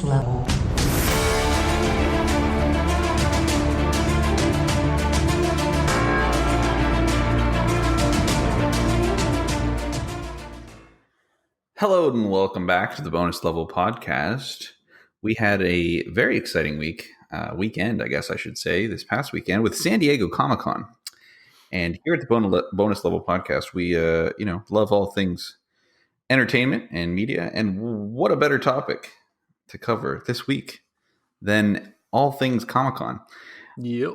level. Hello and welcome back to the Bonus Level Podcast. We had a very exciting weekend, I guess I should say, this past weekend with San Diego Comic-Con. And here at the Bonus Level Podcast, we love all things entertainment and media. And what a better topic to cover this week than all things Comic-Con. Yep.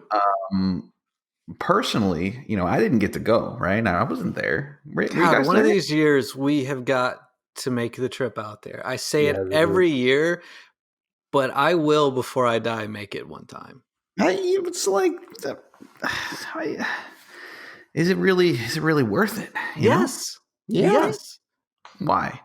Personally, I didn't get to go, right? I wasn't there. God, one of these years we have got to make the trip out there. I say it every year, but I will, before I die, make it one time. It's like, is it really worth it? Yes. Yes. Why?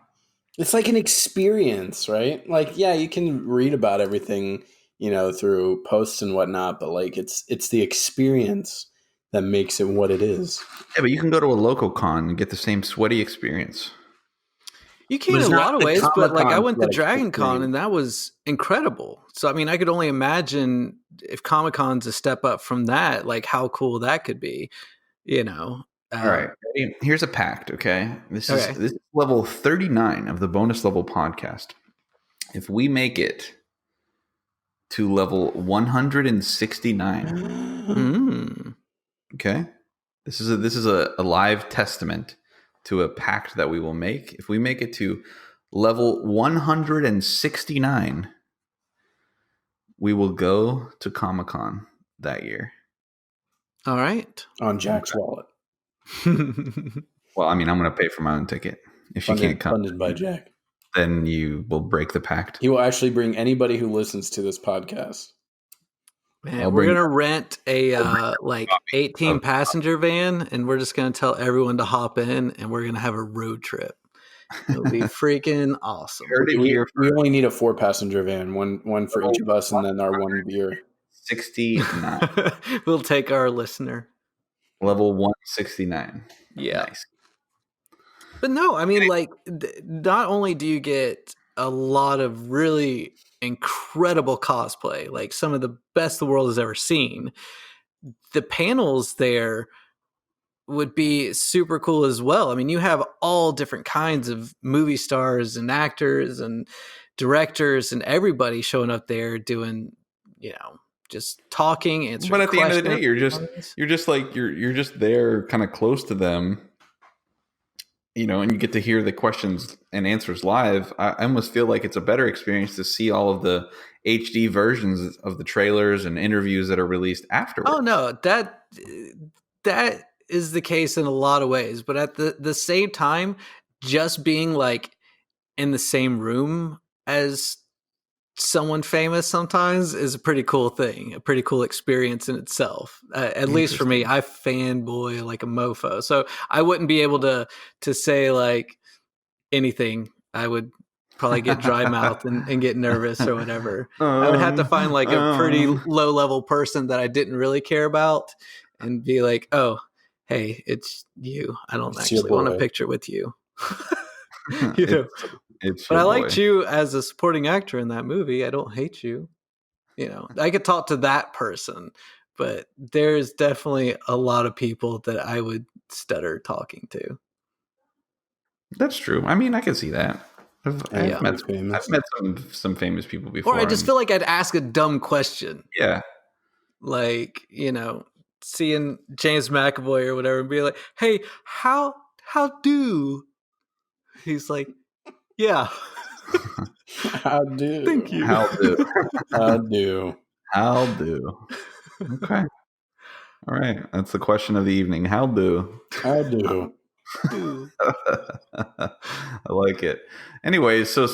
It's like an experience, right? Like, yeah, you can read about everything, through posts and whatnot, but like it's the experience that makes it what it is. Yeah, but you can go to a local con and get the same sweaty experience. You can in a lot of ways, but like I went to Dragon Con and that was incredible. So, I mean, I could only imagine if Comic Con's a step up from that, like how cool that could be, All right. Here's a pact, okay? This is level 39 of the Bonus Level Podcast. If we make it to level 169, okay? This is a live testament to a pact that we will make. If we make it to level 169, we will go to Comic-Con that year. All right. On Jack's wallet. Well, I mean, I'm going to pay for my own ticket. If you can't come, funded by Jack, then you will break the pact. He will actually bring anybody who listens to this podcast. Man, we're going to rent a 18 passenger van, and we're just going to tell everyone to hop in, and we're going to have a road trip. It'll be freaking awesome. We only need a 4 passenger van, one for each of us, and then our one beer. 69. We'll take our listener. Level 169. Yeah. Nice. But no, I mean, like, not only do you get a lot of really incredible cosplay, like some of the best the world has ever seen, the panels there would be super cool as well. I mean, you have all different kinds of movie stars and actors and directors and everybody showing up there doing, just talking, answering But at the end of the day, you're just there kind of close to them, and you get to hear the questions and answers live. I almost feel like it's a better experience to see all of the HD versions of the trailers and interviews that are released afterwards. Oh no, that is the case in a lot of ways. But at the same time, just being like in the same room as someone famous sometimes is a pretty cool thing, a pretty cool experience in itself. At least for me, I fanboy like a mofo. So I wouldn't be able to say like anything. I would probably get dry mouth and get nervous or whatever. I would have to find like a pretty low level person that I didn't really care about and be like, oh, hey, it's you. I don't actually want a picture with you. But I liked you as a supporting actor in that movie. I don't hate you. I could talk to that person, but there's definitely a lot of people that I would stutter talking to. That's true. I mean, I can see that. I've met some famous people before. Or I just feel like I'd ask a dumb question. Yeah. Like, seeing James McAvoy or whatever and be like, hey, how do? He's like, yeah. How do? Thank you. How do? How do? Okay. All right. That's the question of the evening. How do? How do? I like it. Anyway, so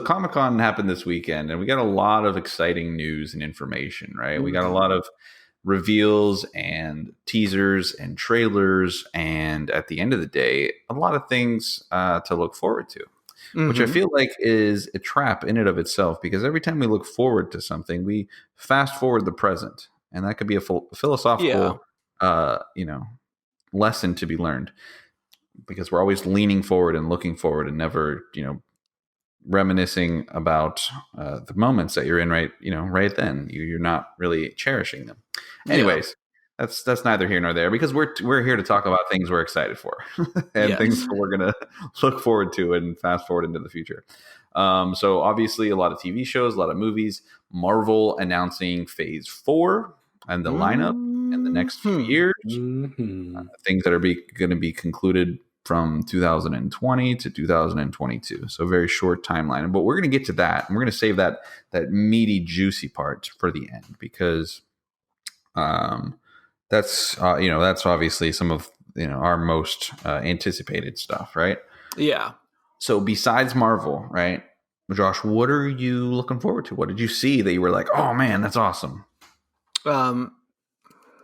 Comic-Con happened this weekend, and we got a lot of exciting news and information, right? Mm-hmm. We got a lot of reveals and teasers and trailers, and at the end of the day, a lot of things to look forward to. Mm-hmm. Which I feel like is a trap in and of itself, because every time we look forward to something, we fast forward the present, and that could be a philosophical, lesson to be learned, because we're always leaning forward and looking forward and never, reminiscing about the moments that you're in right then. You're not really cherishing them. Anyways, that's neither here nor there, because we're here to talk about things we're excited for and things we're gonna look forward to and fast forward into the future. So obviously a lot of TV shows, a lot of movies. Marvel announcing Phase 4 and the lineup in the next few years. Things that are going to be concluded from 2020 to 2022. So very short timeline. But we're going to get to that, and we're going to save that meaty, juicy part for the end, because that's obviously some of our most anticipated stuff, right? Yeah. So besides Marvel, right, Josh, what are you looking forward to? What did you see that you were like, oh man, that's awesome?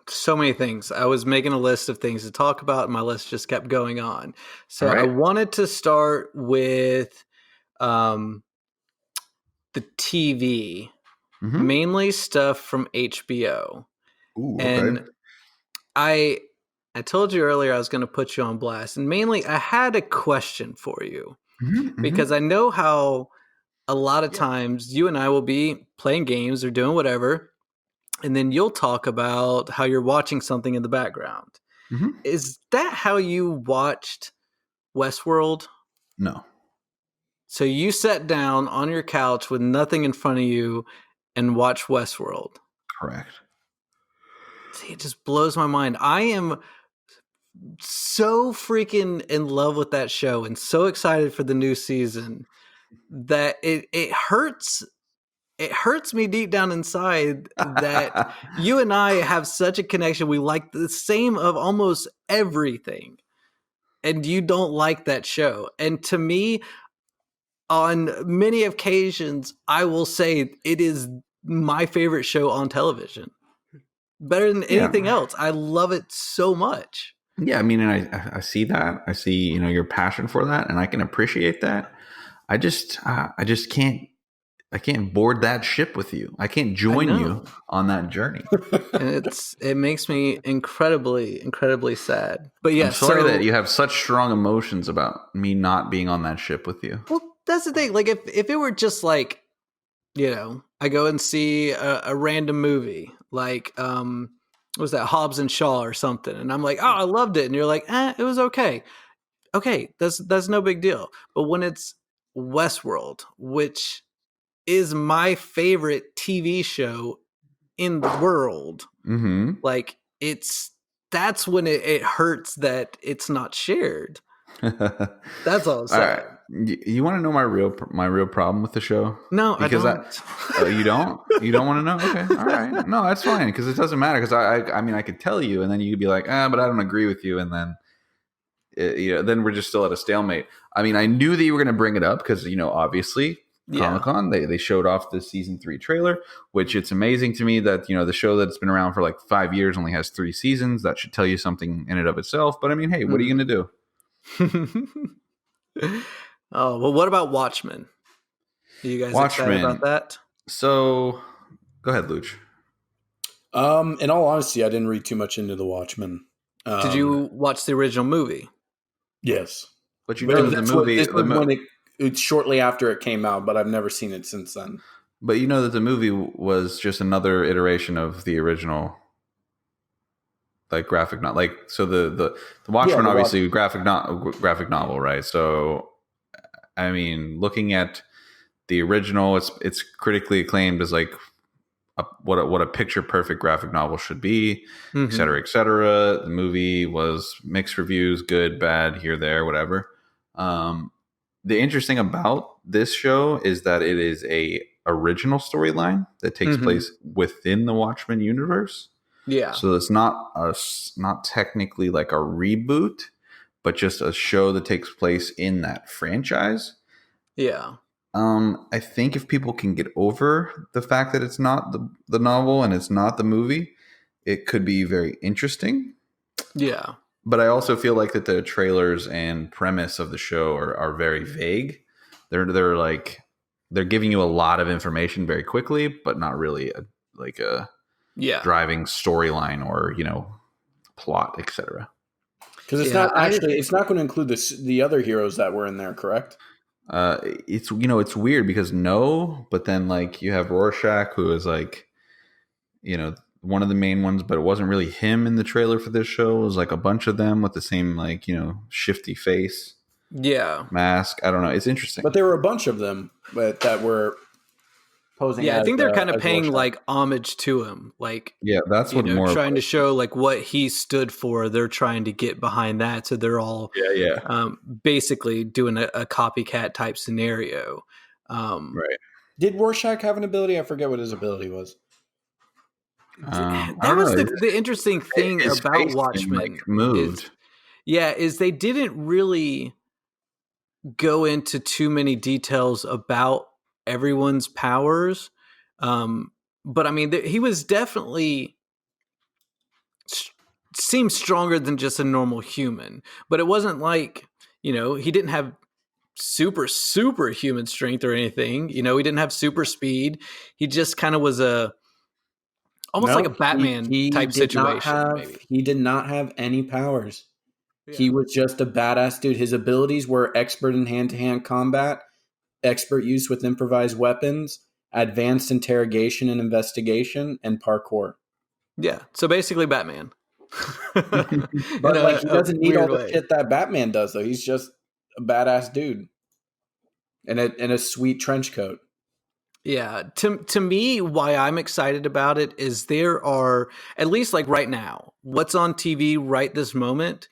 So many things. I was making a list of things to talk about, and my list just kept going on. So I wanted to start with the TV, mainly stuff from HBO. Ooh, okay. And I told you earlier I was going to put you on blast, and mainly I had a question for you, because I know how a lot of times you and I will be playing games or doing whatever, and then you'll talk about how you're watching something in the background. Is that how you watched Westworld? No. So you sat down on your couch with nothing in front of you and watched Westworld? Correct. See, it just blows my mind. I am so freaking in love with that show and so excited for the new season that it hurts. It hurts me deep down inside that you and I have such a connection. We like the same of almost everything, and you don't like that show. And to me, on many occasions, I will say it is my favorite show on television. Better than anything else. I love it so much. Yeah, I mean, and I see that. I see, your passion for that, and I can appreciate that. I just I can't board that ship with you. I can't join you on that journey. And it makes me incredibly, incredibly sad. But yeah, I'm sorry that you have such strong emotions about me not being on that ship with you. Well, that's the thing. Like if it were just like, I go and see a random movie, like what was that, Hobbs and Shaw or something, and I'm like, oh, I loved it, and you're like, it was okay. Okay, that's no big deal. But when it's Westworld, which is my favorite TV show in the world, like that's when it hurts that it's not shared. That's all I'm saying. All right. You want to know my real problem with the show? No, because I don't. You don't? You don't want to know? Okay, all right. No, that's fine, because it doesn't matter. Because I mean, I could tell you, and then you'd be like, but I don't agree with you, and then then we're just still at a stalemate. I mean, I knew that you were going to bring it up because obviously Comic-Con they showed off the season 3 trailer, which it's amazing to me that the show that's been around for like 5 years only has 3 seasons. That should tell you something in and of itself. But I mean, hey, what are you going to do? Oh, well, what about Watchmen? Are you guys excited about that? So, go ahead, Luch. In all honesty, I didn't read too much into the Watchmen. Did you watch the original movie? Yes, but the movie. It's shortly after it came out, but I've never seen it since then. But you know that the movie was just another iteration of the original, like graphic novel. Like, so the Watchmen, obviously graphic novel, right? So, I mean, looking at the original, it's critically acclaimed as like what a picture perfect graphic novel should be, et cetera, et cetera. The movie was mixed reviews, good, bad, here, there, whatever. The interesting about this show is that it is a original storyline that takes place within the Watchmen universe. Yeah. So it's not technically like a reboot, but just a show that takes place in that franchise. Yeah. I think if people can get over the fact that it's not the novel and it's not the movie, it could be very interesting. Yeah. But I also feel like that the trailers and premise of the show are very vague. They're giving you a lot of information very quickly, but not really a driving storyline or plot, etc. Because it's not going to include the other heroes that were in there, correct? It's it's weird because no, but then like you have Rorschach, who is like one of the main ones, but it wasn't really him in the trailer for this show. It was like a bunch of them with the same like shifty face Yeah. mask. I don't know. It's interesting. But there were a bunch of them that were posing. Yeah, I think they're kind of as paying Rorschach. like homage to him, like Yeah, that's what more trying to show like what he stood for. They're trying to get behind that, so they're all basically doing a copycat type scenario. Right. Did Rorschach have an ability? I forget what his ability was. That was the interesting thing His about face Watchmen. Moved. Is they didn't really go into too many details about everyone's powers. But I mean, he was definitely seemed stronger than just a normal human, but it wasn't like, he didn't have super human strength or anything. He didn't have super speed. He just kind of was almost like a Batman type situation. He did not have any powers. Yeah. He was just a badass dude. His abilities were expert in hand-to-hand combat, expert use with improvised weapons, advanced interrogation and investigation, and parkour. Yeah, so basically Batman. But like he doesn't need all the shit that Batman does, though. He's just a badass dude in a sweet trench coat. Yeah, to me, why I'm excited about it is there are, at least like right now, what's on TV right this moment,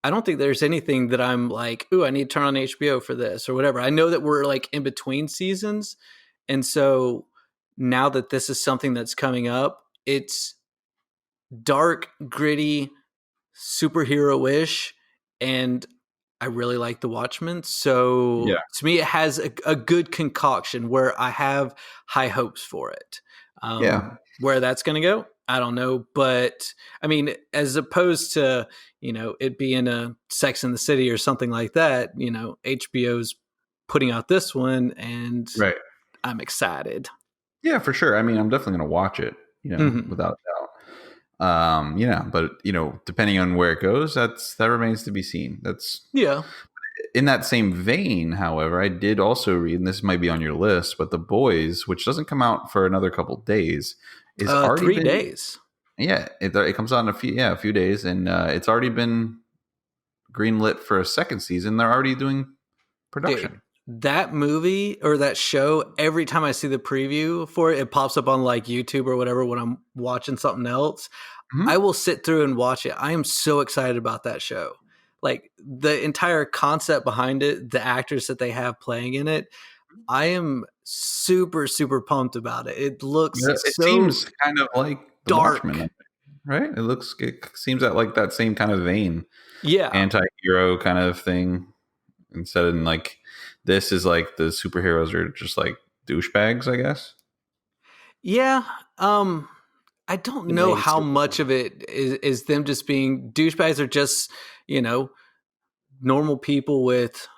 I don't think there's anything that I'm like, ooh, I need to turn on HBO for this or whatever. I know that we're like in between seasons. And so now that this is something that's coming up, it's dark, gritty, superhero-ish, and I really like The Watchmen. So to me, it has a good concoction where I have high hopes for it. Where that's going to go, I don't know. But I mean, as opposed to, it being a Sex and the City or something like that, HBO's putting out this one and I'm excited. Yeah, for sure. I mean, I'm definitely going to watch it, without doubt. But depending on where it goes, that remains to be seen. In that same vein, however, I did also read, and this might be on your list, but The Boys, which doesn't come out for another couple days, is already 3 days. Yeah, it comes out in a few days, and it's already been greenlit for a second season. They're already doing production. Dude, that movie or that show, every time I see the preview for it, it pops up on like YouTube or whatever when I'm watching something else. Mm-hmm. I will sit through and watch it. I am so excited about that show. Like the entire concept behind it, the actors that they have playing in it, I am super pumped about it. It looks it seems kind of like dark, Watchmen, right? It seems like that same kind of vein. Yeah, anti-hero kind of thing. Instead of like this is like the superheroes are just like douchebags, I guess. Yeah. I don't know how much of it is them just being douchebags or just, normal people with.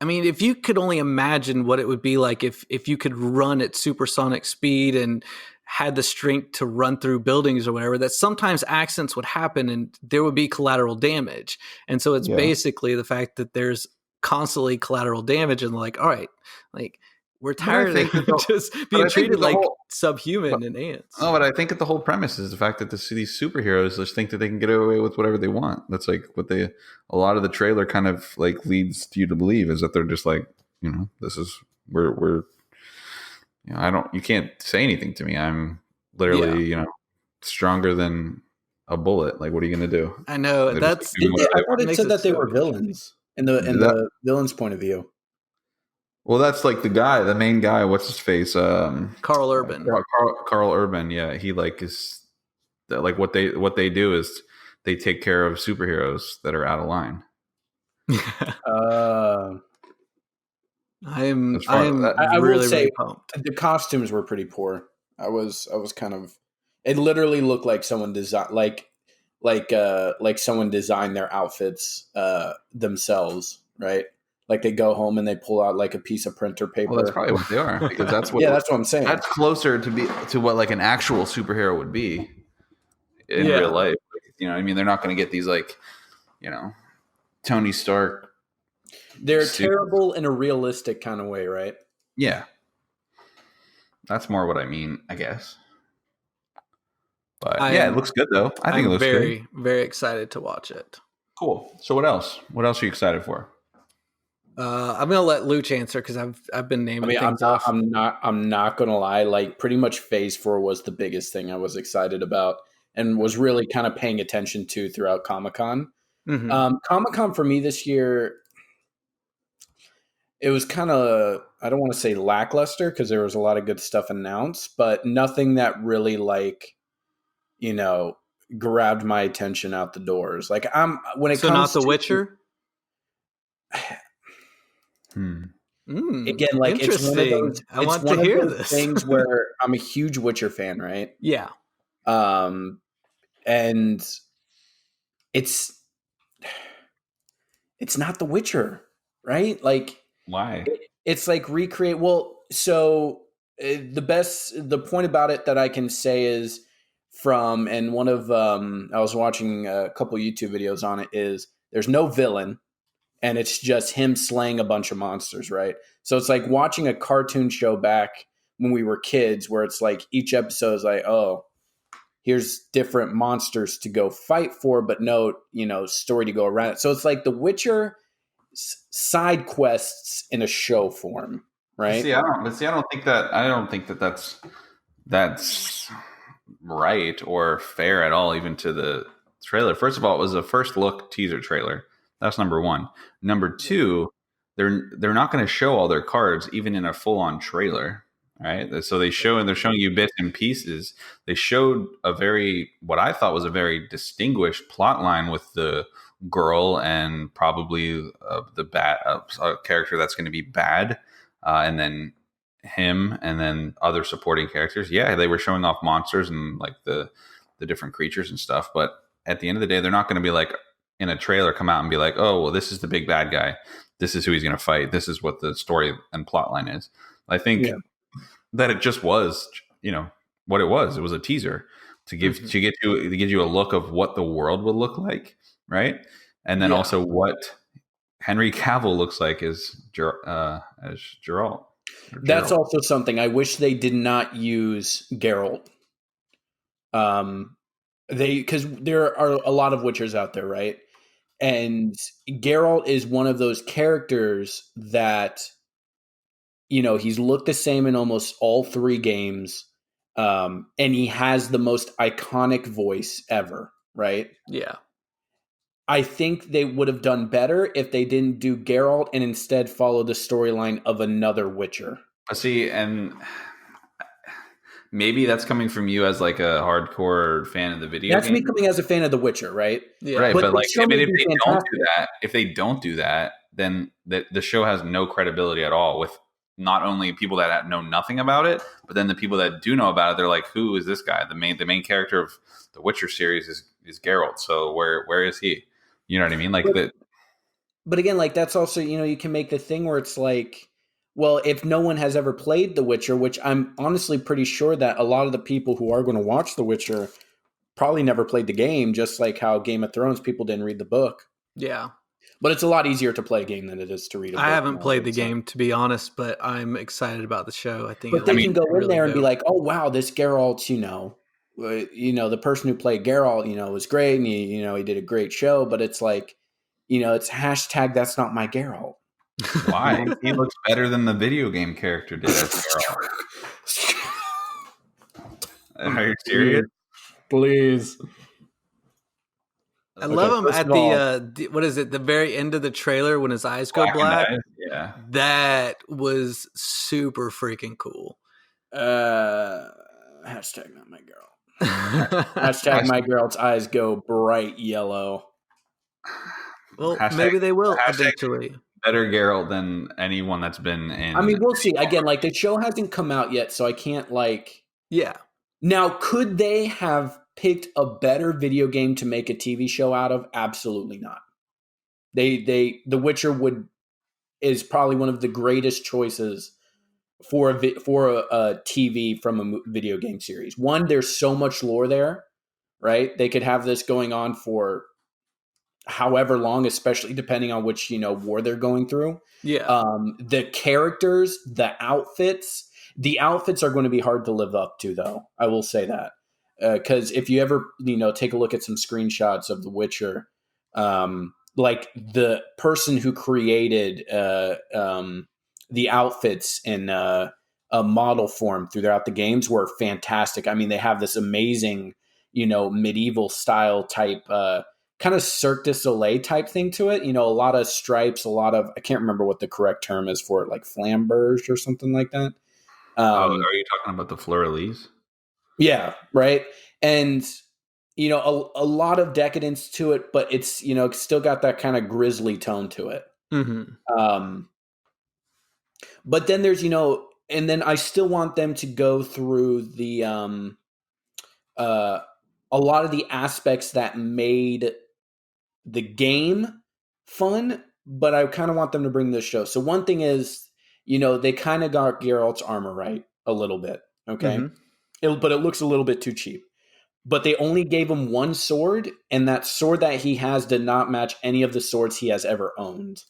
I mean, if you could only imagine what it would be like if you could run at supersonic speed and had the strength to run through buildings or whatever, that sometimes accidents would happen and there would be collateral damage. And so it's basically the fact that there's constantly collateral damage and like, all right, like we're tired of just being treated like subhuman and ants. Oh, but I think that the whole premise is the fact that these superheroes just think that they can get away with whatever they want. That's like what a lot of the trailer kind of like leads you to believe is that they're just like, this is we're you can't say anything to me. I'm literally, stronger than a bullet. Like, what are you going to do? I know I thought it said that they were villains in the villain's point of view. Well, that's like the main guy. What's his face? Carl Urban. Carl Urban. Yeah, he is like what they do is they take care of superheroes that are out of line. I really, will say really pumped. The costumes were pretty poor. I was kind of. It literally looked like someone designed like someone designed their outfits themselves, right? Like they go home and they pull out like a piece of printer paper. Well, that's probably what they are because that's what. That's what I'm saying. That's closer to what like an actual superhero would be in real life. I mean, they're not going to get these like, Tony Stark They're terrible in a realistic kind of way, right? Yeah. That's more what I mean, I guess. But it looks good though. I think it looks very, good. very excited to watch it. Cool. So what else? What else are you excited for? I'm gonna let Luch answer because I've been naming things off. I'm not gonna lie. Like pretty much Phase 4 was the biggest thing I was excited about and was really kind of paying attention to throughout Comic-Con. Mm-hmm. Comic-Con for me this year, it was kind of, I don't want to say lackluster because there was a lot of good stuff announced, but nothing that really grabbed my attention out the doors. Like when it comes not The to Witcher. Again, like it's one of those. I want to hear this things where I'm a huge Witcher fan, right? Yeah. And it's not The Witcher, right? Like why? It's like recreate. Well, so the point about it that I can say is from, and one of I was watching a couple YouTube videos on it, is there's no villain. And it's just him slaying a bunch of monsters, right? So it's like watching a cartoon show back when we were kids, where it's like each episode is like, oh, here's different monsters to go fight for, but no, story to go around it. So it's like The Witcher side quests in a show form, right? I don't think that that's right or fair at all, even to the trailer. First of all, it was a first look teaser trailer. That's number one. Number two, they're not going to show all their cards even in a full on trailer, right? So they're showing you bits and pieces. They showed what I thought was a very distinguished plot line with the girl and probably the bad character that's going to be bad, and then him, and then other supporting characters. Yeah, they were showing off monsters and like the different creatures and stuff, but at the end of the day, they're not going to be like, in a trailer, come out and be like, oh, well, this is the big bad guy. This is who he's going to fight. This is what the story and plot line is. I think that it just was, what it was. It was a teaser to give you a look of what the world would look like, right? And then also what Henry Cavill looks like as Geralt. That's also something I wish they did not use Geralt. Because there are a lot of Witchers out there, right? And Geralt is one of those characters that, he's looked the same in almost all three games. And he has the most iconic voice ever, right? Yeah. I think they would have done better if they didn't do Geralt and instead follow the storyline of another Witcher. See, and maybe that's coming from you as like a hardcore fan of the video game. That's me coming as a fan of The Witcher, right? Yeah. Right, but like, if they don't do that, then the show has no credibility at all with not only people that know nothing about it, but then the people that do know about it, they're like, who is this guy? The main character of the Witcher series is Geralt. So where is he? You know what I mean? Like But again, like that's also, you can make the thing where it's like, well, if no one has ever played The Witcher, which I'm honestly pretty sure that a lot of the people who are going to watch The Witcher probably never played the game, just like how Game of Thrones people didn't read the book. Yeah. But it's a lot easier to play a game than it is to read a book. I haven't played the game, to be honest, but I'm excited about the show. I think they can go in there and be like, oh, wow, this Geralt, the person who played Geralt, was great. And he did a great show, but it's like, it's hashtag that's not my Geralt. Why? He looks better than the video game character did as Geralt. Are you serious? Please. I love him at the what is it? The very end of the trailer when his eyes go black. Yeah, that was super freaking cool. Hashtag not my girl. Hashtag my girl's eyes go bright yellow. Well, maybe they will eventually. Better Geralt than anyone that's been in. I mean, we'll see. Again, like the show hasn't come out yet, so I can't like. Yeah. Now, could they have picked a better video game to make a TV show out of? Absolutely not. The Witcher is probably one of the greatest choices for a TV from a video game series. One, there's so much lore there, right? They could have this going on for however long, especially depending on which, war they're going through. Yeah. The characters, the outfits are going to be hard to live up to, though. I will say that. Because if you ever, take a look at some screenshots of The Witcher, like the person who created the outfits in a model form throughout the games were fantastic. I mean, they have this amazing, medieval style type, kind of Cirque du Soleil type thing to it. A lot of stripes, a lot of, I can't remember what the correct term is for it, like flamberge or something like that. Are you talking about the fleur-de-lis? Yeah, right. And a lot of decadence to it, but it's it's still got that kind of grisly tone to it. Mm-hmm. But then there's and then I still want them to go through the a lot of the aspects that made the game fun, but I kind of want them to bring this show. So one thing is, they kind of got Geralt's armor right a little bit, okay? Mm-hmm. But it looks a little bit too cheap. But they only gave him one sword, and that sword that he has did not match any of the swords he has ever owned.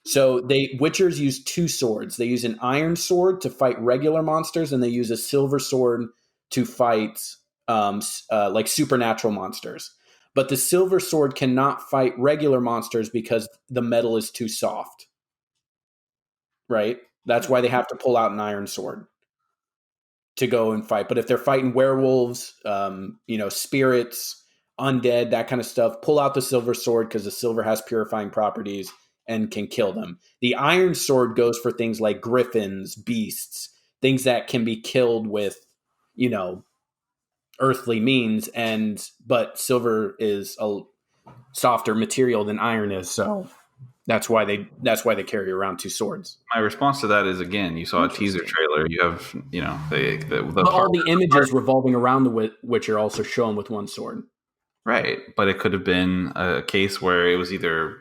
So Witchers use two swords. They use an iron sword to fight regular monsters, and they use a silver sword to fight like supernatural monsters. But the silver sword cannot fight regular monsters because the metal is too soft. Right? That's why they have to pull out an iron sword to go and fight. But if they're fighting werewolves, spirits, undead, that kind of stuff, pull out the silver sword because the silver has purifying properties and can kill them. The iron sword goes for things like griffins, beasts, things that can be killed with, earthly means. But silver is a softer material than iron is, so that's why they carry around two swords. My response to that is, again, you saw a teaser trailer. You have, but all the images revolving around the Witcher also show him with one sword. Right, but it could have been a case where it was either,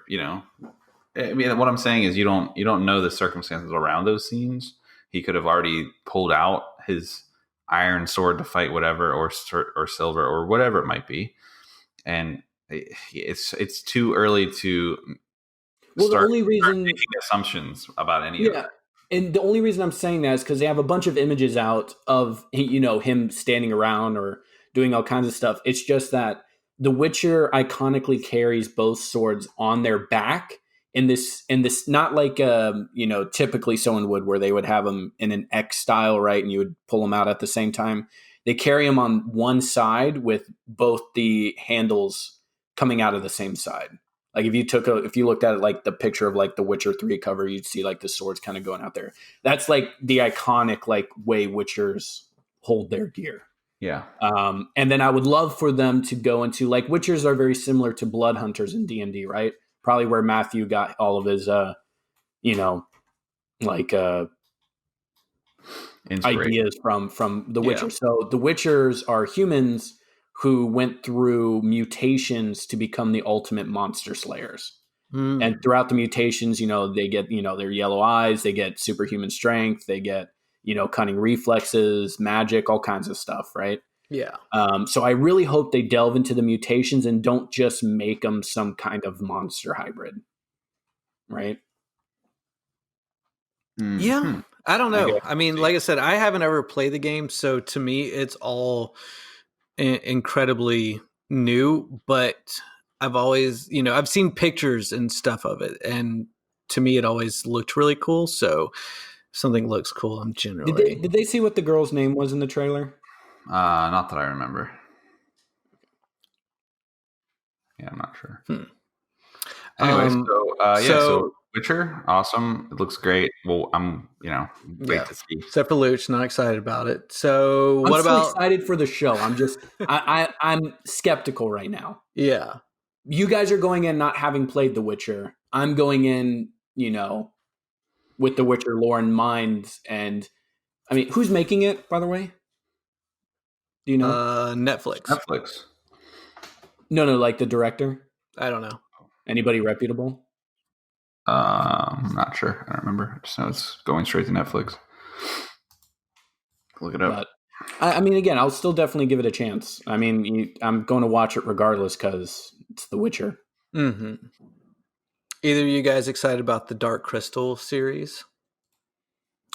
I mean, what I'm saying is you don't know the circumstances around those scenes. He could have already pulled out his iron sword to fight whatever, or silver, or whatever it might be, and it's too early to start making assumptions about any of it. And the only reason I'm saying that is because they have a bunch of images out of him standing around or doing all kinds of stuff. It's just that the Witcher iconically carries both swords on their back in this not like typically someone would, where they would have them in an X style, right, and you would pull them out at the same time. They carry them on one side with both the handles coming out of the same side. Like if you looked at it like the picture of like the Witcher 3 cover, you'd see like the swords kind of going out there. That's like the iconic like way Witchers hold their gear. Yeah. And then I would love for them to go into, like, Witchers are very similar to blood hunters in D&D, right? Probably where Matthew got all of his ideas from the Witcher. Yeah. So the Witchers are humans who went through mutations to become the ultimate monster slayers. And throughout the mutations, they get, their yellow eyes, they get superhuman strength, they get, cunning reflexes, magic, all kinds of stuff, right? Yeah. So I really hope they delve into the mutations and don't just make them some kind of monster hybrid, right? Yeah. I don't know. I mean, like I said, I haven't ever played the game, so to me, it's all incredibly new, but I've always, I've seen pictures and stuff of it, and to me, it always looked really cool. So if something looks cool, I'm generally. Did they see what the girl's name was in the trailer? Not that I remember. Yeah, I'm not sure. Anyway, so Witcher, awesome. It looks great. Well, I'm, great to see. Except for Luch, not excited about it. So I'm so excited for the show. I'm just, I'm skeptical right now. Yeah. You guys are going in not having played The Witcher. I'm going in, with The Witcher lore in mind. And I mean, who's making it, by the way? Do you know? Netflix. No, like the director. I don't know. Anybody reputable? I'm not sure. I don't remember. I just know it's going straight to Netflix. Look it up. But, I mean, again, I'll still definitely give it a chance. I mean, I'm going to watch it regardless because it's The Witcher. Mm-hmm. Either of you guys excited about the Dark Crystal series?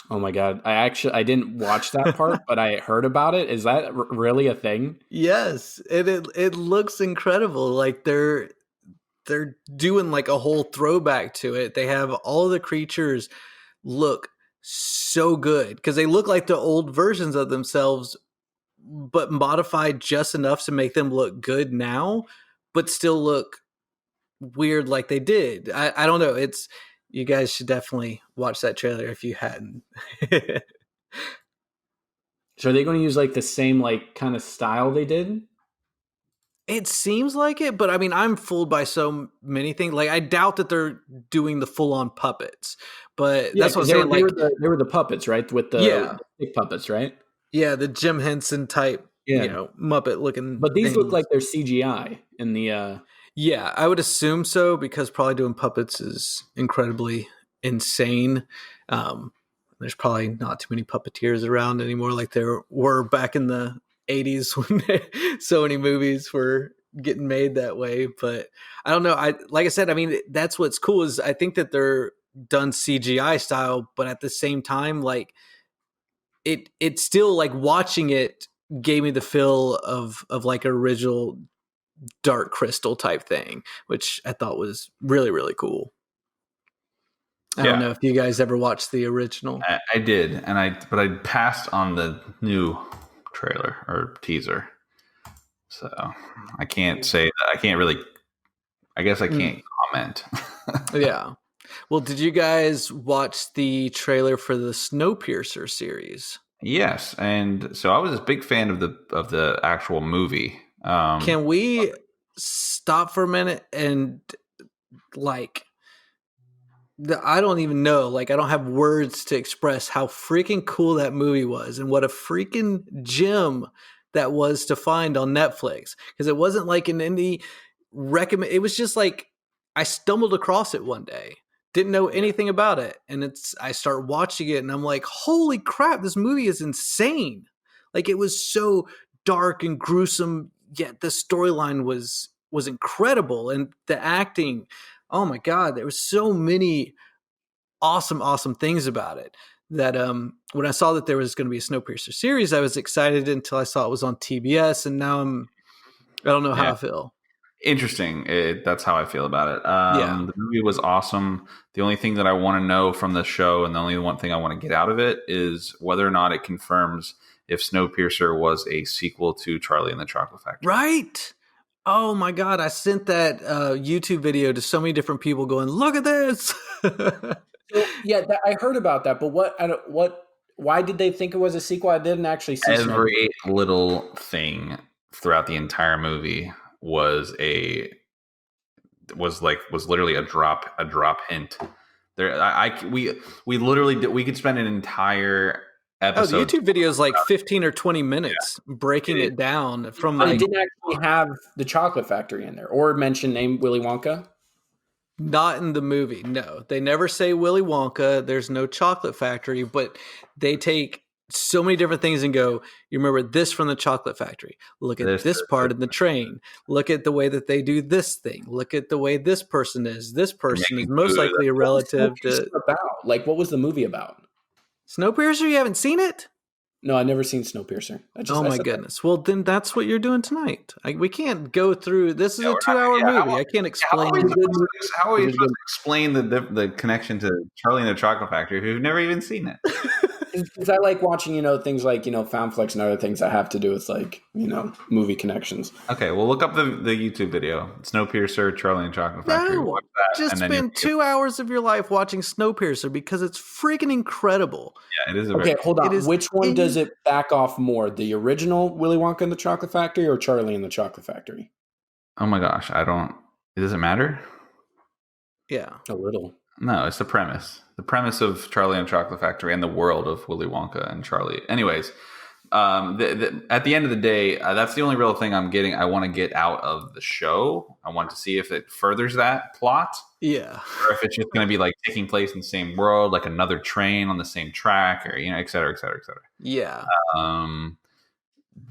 Oh my god! I didn't watch that part, but I heard about it. Is that really a thing? Yes, it looks incredible. Like they're doing like a whole throwback to it. They have all the creatures look so good because they look like the old versions of themselves, but modified just enough to make them look good now, but still look weird like they did. I don't know. It's you guys should definitely watch that trailer if you hadn't. So are they going to use like the same like kind of style they did? It seems like it, but I mean, I'm fooled by so many things. Like, I doubt that they're doing the full on puppets, but Yeah, that's what I'm because saying. Like, they were the puppets, right? With yeah, the big puppets, right? yeah, the Jim Henson type, Yeah, Muppet looking but these look like things. they're CGI in the. Yeah, I would assume so because probably doing puppets is incredibly insane. Um, there's probably not too many puppeteers around anymore like there were back in the 80s when so many movies were getting made that way. But I don't know. Like I said, I mean, that's what's cool is I think that they're done CGI style, but at the same time, like it's still like watching it gave me the feel of like original Dark Crystal type thing, which I thought was really, really cool. I don't know Yeah, if you guys ever watched the original. I did, but I passed on the new trailer or teaser, so I can't say that. I can't really. I guess I can't comment. Yeah. Well, did you guys watch the trailer for the Snowpiercer series? Yes, and so I was a big fan of the actual movie. Can we stop for a minute and like I don't even know. Like, I don't have words to express how freaking cool that movie was and what a freaking gem that was to find on Netflix. Because it wasn't like an indie recommend. It was just like I stumbled across it one day, didn't know anything about it, and I start watching it, and I'm like, holy crap, this movie is insane. Like, it was so dark and gruesome, yet the storyline was incredible, and the acting, oh my god, there was so many awesome things about it that when I saw that there was going to be a Snowpiercer series, I was excited until I saw it was on TBS, and now I don't know how Yeah, I feel. interesting. That's how I feel about it. Yeah. The movie was awesome. The only thing that I want to know from the show, and the only one thing I want to get out of it, is whether or not it confirms if Snowpiercer was a sequel to Charlie and the Chocolate Factory. Right. Oh my god, I sent that YouTube video to so many different people going, look at this. So yeah, I heard about that, but what? Why did they think it was a sequel? I didn't actually see Snow. Every little thing throughout the entire movie was literally a drop hint. There, we literally we could spend an entire Oh, the episode. YouTube video is like 15 or 20 minutes breaking it down from But it like didn't actually have the Chocolate Factory in there, or mention name Willy Wonka. not in the movie. No, they never say Willy Wonka. There's no chocolate factory, but they take so many different things and go, you remember this from the chocolate factory. Look at this part in the train. Look at the way that they do this thing. Look at the way this person is. This person is most likely a relative to About like what was the movie about? Snowpiercer. You haven't seen it? No, I've never seen Snowpiercer. Oh my goodness. Well, then that's what you're doing tonight. We can't go through. This is a 2-hour movie. I can't explain. How are we supposed to explain the connection to Charlie and the Chocolate Factory if we've never even seen it? Because I like watching, things like, Found Flicks and other things that have to do with like, movie connections. Okay, well, look up the YouTube video. Snowpiercer, Charlie and Chocolate Factory. No, Watch that, just spend 2 hours of your life watching Snowpiercer because it's freaking incredible. Yeah, it is. Okay, hold on. Which one does it back off more? The original Willy Wonka and the Chocolate Factory or Charlie and the Chocolate Factory? Oh my gosh, I don't. It doesn't matter. Yeah, a little. No, it's the premise. The premise of Charlie and the Chocolate Factory and the world of Willy Wonka and Charlie. Anyways, at the end of the day, that's the only real thing I want to get out of the show. I want to see if it furthers that plot. Yeah. Or if it's just going to be like taking place in the same world, like another train on the same track, or et cetera, et cetera, et cetera. Yeah.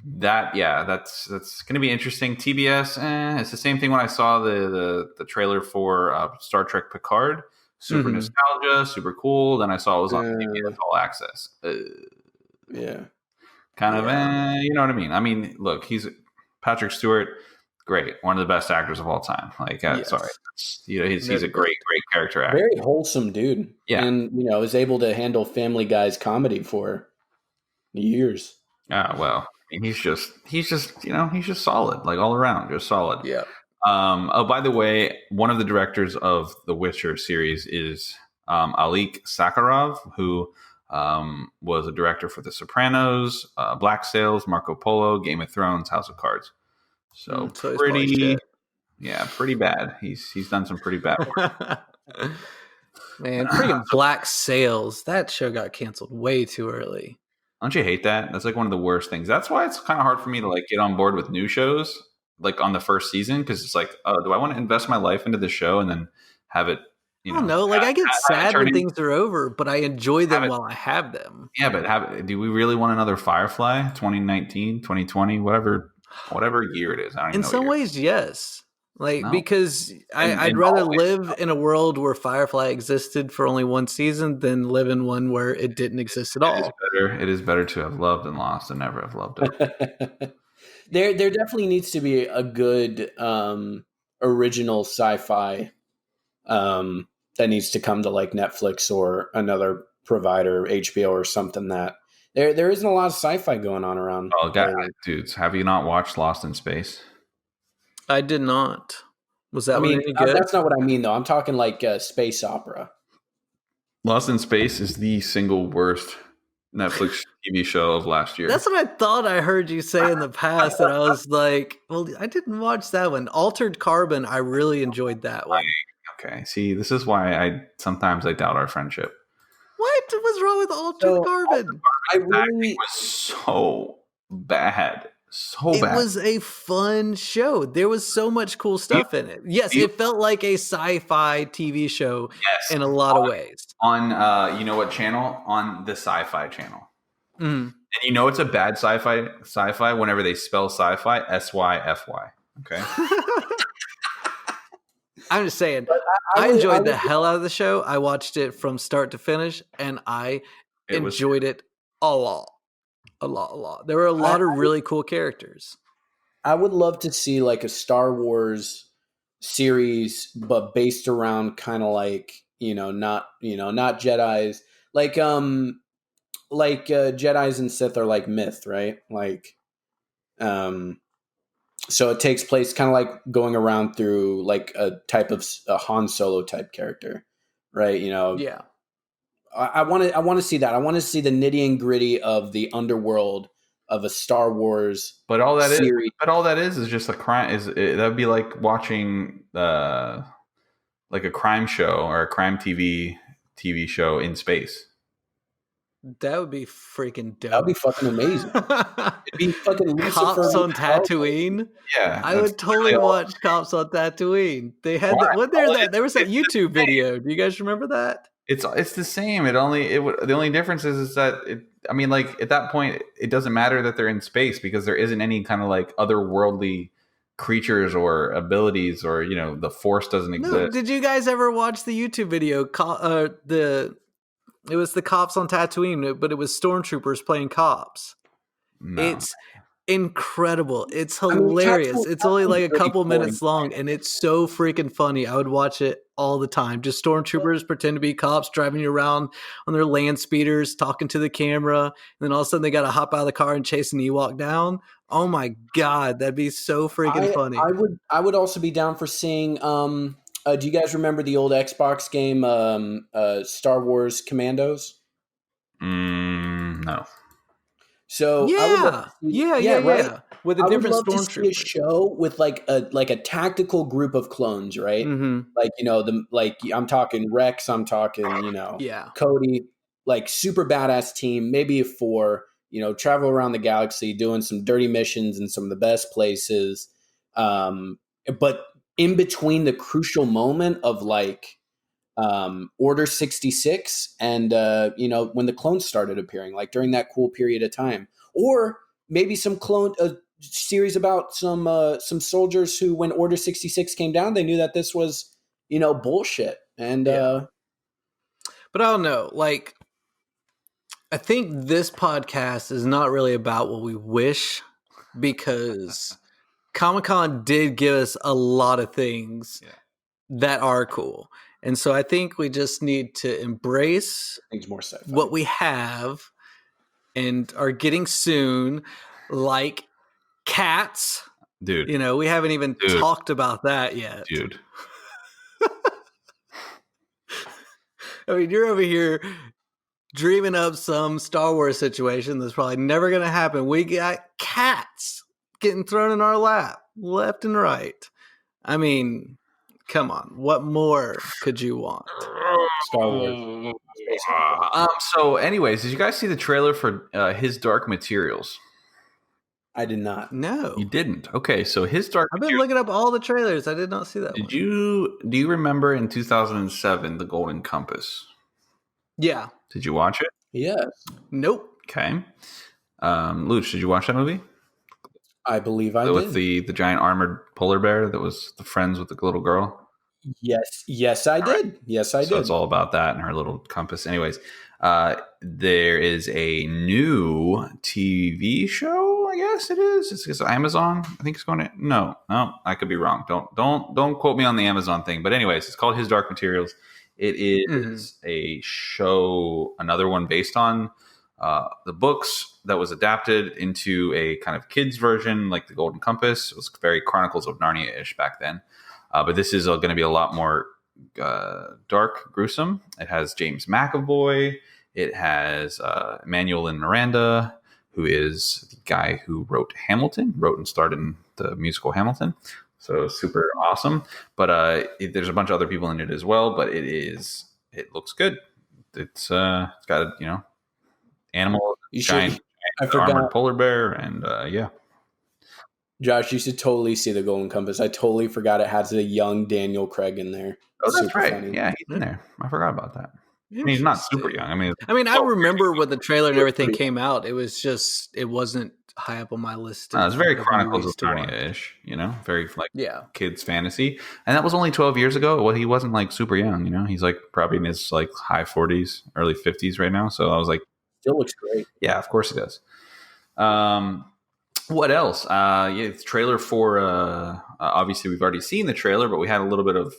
that's going to be interesting. TBS, it's the same thing when I saw the trailer for Star Trek Picard. Super nostalgia, super cool. Then I saw it was on TBS All Access. Yeah. Kind of, you know what I mean? I mean, look, he's Patrick Stewart, great, one of the best actors of all time. Like, sorry, he's a great character actor, very wholesome dude. Yeah, and is able to handle Family Guy's comedy for years. Well, I mean, he's just he's just solid, like all around, just solid. Yeah. Oh, by the way, one of the directors of the Witcher series is Alik Sakharov, who was a director for The Sopranos, Black Sails, Marco Polo, Game of Thrones, House of Cards. So pretty bad. He's done some pretty bad work. Man, freaking Black Sails. That show got canceled way too early. Don't you hate that? That's like one of the worst things. That's why it's kind of hard for me to like get on board with new shows like on the first season, because it's like, oh, do I want to invest my life into the show and then have it? I don't know. Like, I get sad when things are over, but I enjoy them while I have them. Yeah, but do we really want another Firefly 2019, 2020, whatever year it is? I don't even know. In some ways, yes. Like, because I'd rather live in a world where Firefly existed for only one season than live in one where it didn't exist at all. It is better to have loved and lost than never have loved it. There definitely needs to be a good original sci-fi that needs to come to like Netflix or another provider, HBO or something. That there isn't a lot of sci-fi going on around. Oh, dudes, have you not watched Lost in Space? I did not. Was that any good? That's not what I mean, though. I'm talking like space opera. Lost in Space is the single worst Netflix TV show of last year. That's what I thought I heard you say in the past, and I was like, well, I didn't watch that one. Altered Carbon, I really enjoyed that one. Okay, see, this is why I sometimes doubt our friendship. What was wrong with Altered Carbon? It was so bad. It was a fun show. There was so much cool stuff in it. Yes, it felt like a sci-fi TV show in a lot of ways. On, you know what channel? On the Sci-Fi channel. And you know it's a bad sci-fi whenever they spell sci-fi, S-Y-F-Y. Okay? I'm just saying, I enjoyed the hell out of the show. I watched it from start to finish, and I enjoyed it a lot. A lot. There were a lot of really cool characters. I would love to see like a Star Wars series, but based around kind of like, not Jedis, like Jedis and Sith are like myth, right? Like, so it takes place kind of like going around through like a type of a Han Solo type character, right? Yeah. I want to see that. I want to see the nitty and gritty of the underworld of a Star Wars. But all that is just a crime. That'd be like watching like a crime show or a crime TV show in space. That would be freaking dope. That would be fucking amazing. It'd be fucking Lucifer Cops on Tatooine. Yeah, I would totally watch Cops on Tatooine. They had there was that YouTube video. Do you guys remember that? It's the same. The only difference is that at that point it doesn't matter that they're in space because there isn't any kind of like otherworldly creatures or abilities or the Force doesn't exist. No, did you guys ever watch the YouTube video? It was the Cops on Tatooine, but it was stormtroopers playing cops. No. It's incredible. It's hilarious. It's only like a couple minutes long, and it's so freaking funny. I would watch it all the time. Just stormtroopers pretend to be cops driving you around on their land speeders, talking to the camera, and then all of a sudden they got to hop out of the car and chase an Ewok down. Oh my god, that'd be so freaking funny. I would also be down for seeing. Do you guys remember the old Xbox game, Star Wars Commandos? No. So yeah, right? With a different stormtrooper. To see a show with like a tactical group of clones, right? Mm-hmm. Like I'm talking Rex, I'm talking Cody, like super badass team, maybe a 4. Travel around the galaxy, doing some dirty missions in some of the best places, but in between the crucial moment of like Order 66 and when the clones started appearing, like during that cool period of time. Or maybe some clone a series about some soldiers who, when Order 66 came down, they knew that this was, bullshit. And but I don't know. Like, I think this podcast is not really about what we wish, because Comic-Con did give us a lot of things that are cool. And so I think we just need to embrace things more sci-fi. what we have and are getting soon, like Cats. Dude. We haven't even talked about that yet. Dude. I mean, you're over here dreaming up some Star Wars situation that's probably never going to happen. We got Cats getting thrown in our lap left and right. I mean, come on. What more could you want? Star Wars. So anyways, did you guys see the trailer for His Dark Materials? I did not. No. You didn't? Okay, so His Dark I've been looking up all the trailers. I did not see that one. Do you remember in 2007 The Golden Compass? Yeah. Did you watch it? Yes. Nope. Okay. Luch, did you watch that movie? I believe I did. With the giant armored polar bear that was the friends with the little girl? Yes, I did. Right. Yes, I did. So it's all about that and her little compass. Anyways, there is a new TV show, I guess it is. It's Amazon. I think it's going to. No, I could be wrong. Don't quote me on the Amazon thing. But anyways, it's called His Dark Materials. It is a show, another one based on the books that was adapted into a kind of kids version, like the Golden Compass. It was very Chronicles of Narnia-ish back then. But this is going to be a lot more dark, gruesome. It has James McAvoy. It has Emmanuel and Miranda, who is the guy who wrote and starred in the musical Hamilton. So super awesome. But there's a bunch of other people in it as well. But it looks good. It's got animal, giant armored polar bear, and yeah. Josh, you should totally see the Golden Compass. I totally forgot it has a young Daniel Craig in there. Oh, that's super right. Funny. Yeah, he's in there. I forgot about that. I mean, he's not super young. I mean, I remember when the trailer and everything came out. It wasn't high up on my list. It's very Chronicles of Narnia-ish, very kids fantasy. And that was only 12 years ago. Well, he wasn't like super young, He's like probably in his like high 40s, early 50s right now. So I was like, still looks great. Yeah, of course it does. What else? The trailer for obviously we've already seen the trailer, but we had a little bit of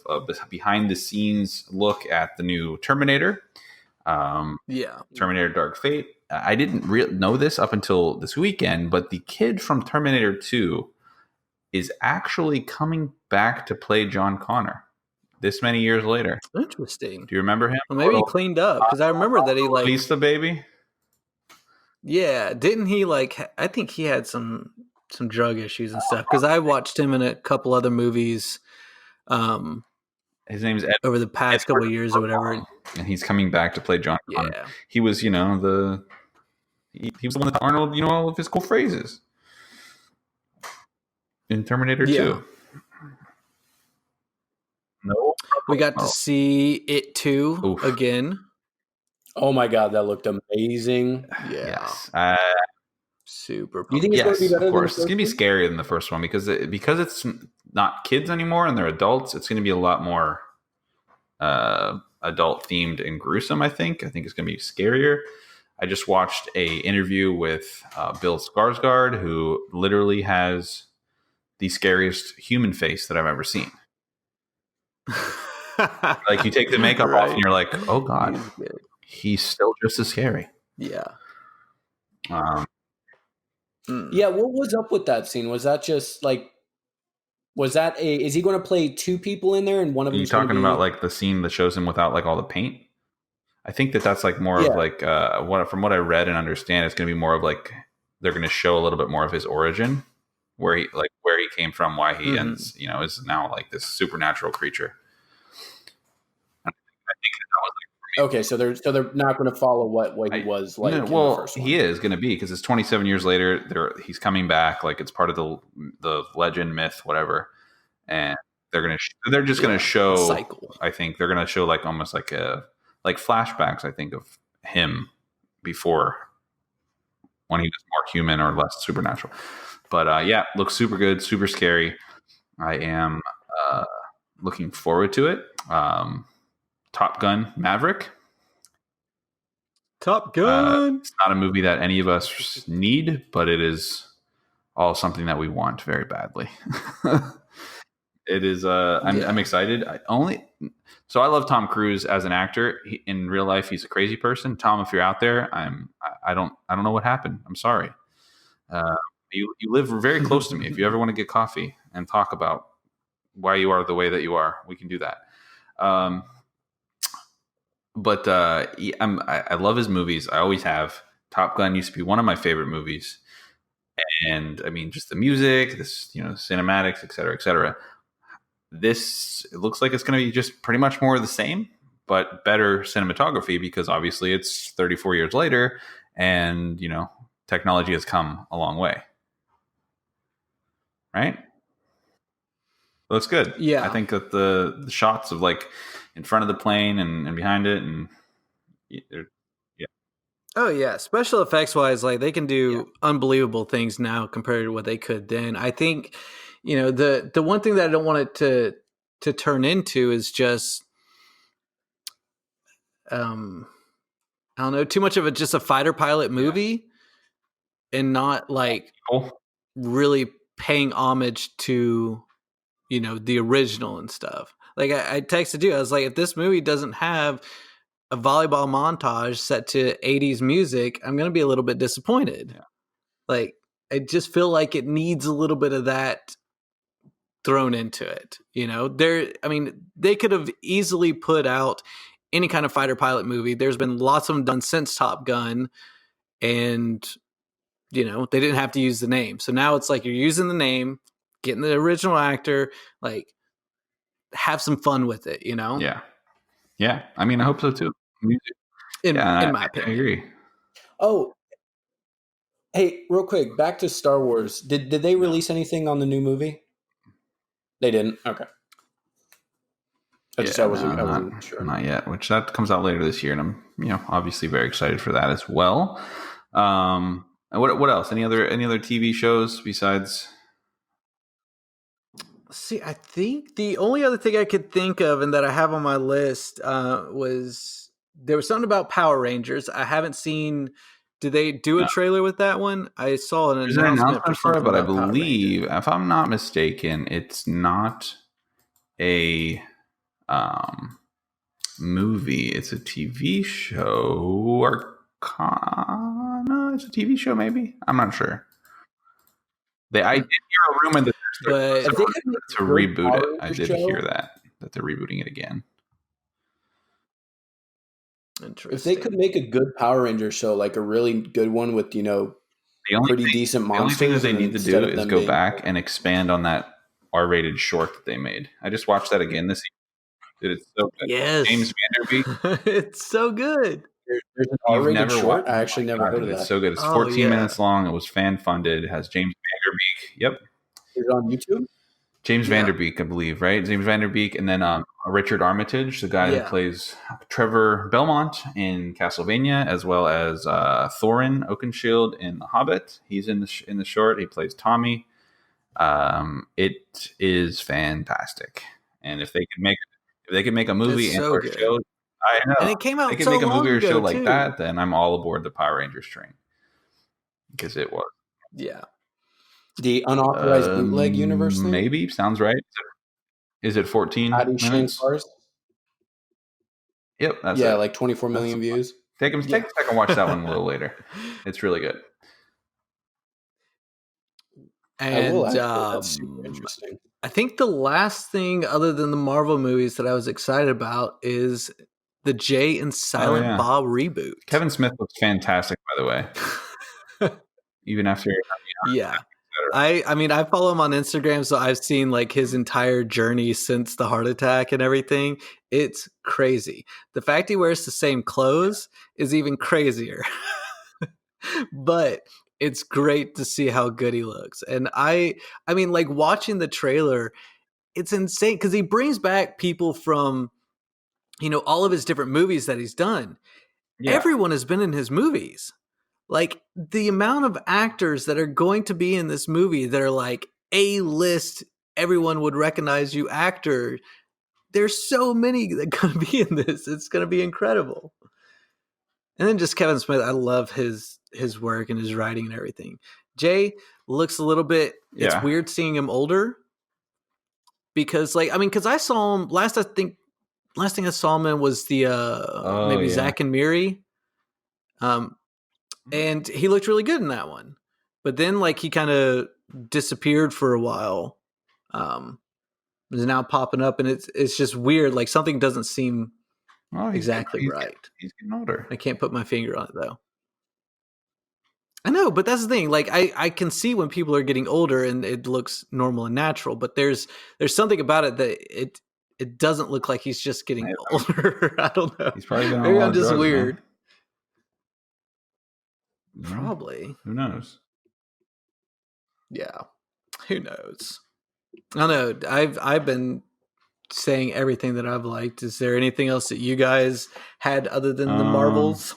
behind the scenes look at the new Terminator. Terminator Dark Fate. I didn't know this up until this weekend, but the kid from Terminator 2 is actually coming back to play John Connor this many years later. Interesting. Do you remember him? Well, maybe he cleaned up, because I remember that he like released the baby. Yeah, didn't he I think he had some drug issues and stuff, because I watched him in a couple other movies. His name's Ed, over the past couple of years or whatever, and he's coming back to play John Connor. Yeah, he was he was the one that Arnold all of his cool phrases in Terminator 2. No, we got to see it too again. Oh my god, that looked amazing! Yeah, yes. Super. Do you think it's going to be better? Of course, it's going to be scarier than the first one because it's not kids anymore and they're adults. It's going to be a lot more adult themed and gruesome. I think it's going to be scarier. I just watched a interview with Bill Skarsgård, who literally has the scariest human face that I've ever seen. Like you take the makeup off and you're like, oh god, he's still just as scary. Yeah. Yeah, what was up with that scene? Was that just like, is he going to play two people in there and one of them? Are you talking about like the scene that shows him without like all the paint? I think that's like more of like from what I read and understand, it's going to be more of like they're going to show a little bit more of his origin, where he came from, why he ends, is now like this supernatural creature. I think that was like, okay, so they're not going to follow what he was like. No, well, in the first one. He is going to be, because it's 27 years later. He's coming back, like it's part of the legend, myth, whatever, and they're just going to show cycle. I think they're going to show like almost like flashbacks. I think of him before one he was more human or less supernatural. But yeah, looks super good, super scary. I am looking forward to it. Top Gun Maverick. Top Gun. It's not a movie that any of us need, but it is all something that we want very badly. It is. I'm excited. So I love Tom Cruise as an actor. In real life, he's a crazy person. Tom, if you're out there, I don't know what happened. I'm sorry. You live very close to me. If you ever want to get coffee and talk about why you are the way that you are, we can do that. But I love his movies. I always have. Top Gun used to be one of my favorite movies, and I mean, just the music, this cinematics, et cetera, et cetera. This, it looks like it's going to be just pretty much more of the same, but better cinematography, because obviously it's 34 years later, and technology has come a long way, right? Looks good. Yeah, I think that the shots of like in front of the plane and behind it, and yeah. Oh yeah, special effects wise, like they can do unbelievable things now compared to what they could then. I think, the one thing that I don't want it to turn into is just, I don't know, too much of just a fighter pilot movie, and not like really paying homage to, the original and stuff. Like I texted you, I was like, if this movie doesn't have a volleyball montage set to 80s music, I'm going to be a little bit disappointed. Yeah. Like, I just feel like it needs a little bit of that thrown into it. They could have easily put out any kind of fighter pilot movie. There's been lots of them done since Top Gun, and they didn't have to use the name. So now it's like you're using the name, getting the original actor, like have some fun with it, Yeah. I mean, I hope so too. In my opinion. I agree. Oh, hey, real quick, back to Star Wars. Did they release anything on the new movie? They didn't. Okay. I wasn't sure. Not yet. Which that comes out later this year, and I'm obviously very excited for that as well. What else? Any other TV shows besides? See, I think the only other thing I could think of and that I have on my list was there was something about Power Rangers. I haven't seen. Did they do a trailer with that one? I saw an announcement for it, but I believe, if I'm not mistaken, it's not a movie. It's a TV show. Arcana. It's a TV show, maybe. I'm not sure. I did hear a rumor that they're to reboot it. I did hear that they're rebooting it again. Interesting. If they could make a good Power Ranger show, like a really good one with pretty decent monsters, the only thing that they need to do is go back and expand on that R-rated short that they made. I just watched that again this evening. It's so good. Yes, James Vanderbeek. It's so good. There's an R-rated short. I actually never heard of that. It's so good. It's 14 minutes long. It was fan funded. It has James Vanderbeek. Yep. Is it on YouTube? James Vanderbeek, I believe, right? James Vanderbeek, and then Richard Armitage, the guy that plays Trevor Belmont in Castlevania, as well as Thorin Oakenshield in The Hobbit. He's in the short. He plays Tommy. It is fantastic, and if they could make a movie and or show, I know, and it came out. They could make a movie or show like that, then I'm all aboard the Power Rangers train, because it was. Yeah. The unauthorized bootleg universe thing? Maybe. Sounds right. Is it 14 minutes? Yep. That's it. Like 24 million views. Take a second, watch that one a little later. It's really good. And that's super interesting. I think the last thing other than the Marvel movies that I was excited about is the Jay and Silent Bob reboot. Kevin Smith looks fantastic, by the way. Even after I follow him on Instagram, so I've seen like his entire journey since the heart attack and everything. It's crazy. The fact he wears the same clothes is even crazier. But it's great to see how good he looks. And I mean, like watching the trailer, it's insane because he brings back people from, all of his different movies that he's done. Yeah. Everyone has been in his movies. Like the amount of actors that are going to be in this movie that are like A-list, everyone would recognize you actor. There's so many that are going to be in this. It's going to be incredible. And then just Kevin Smith, I love his work and his writing and everything. Jay looks a little bit. Yeah. It's weird seeing him older because, like, I mean, because I saw him last. I think last thing I saw him in was the maybe Zack and Miri, and he looked really good in that one. But then, like, he kind of disappeared for a while. Is now popping up, and it's just weird. Like something doesn't seem exactly right. He's getting older. I can't put my finger on it though. I know, but that's the thing. Like I can see when people are getting older and it looks normal and natural, but there's something about it that it doesn't look like he's just getting older. I don't know. He's probably been on maybe a lot I'm of just drugs, weird. Man. Probably. Who knows? Yeah. Who knows? I don't know. I've been saying everything that I've liked. Is there anything else that you guys had other than the Marvels?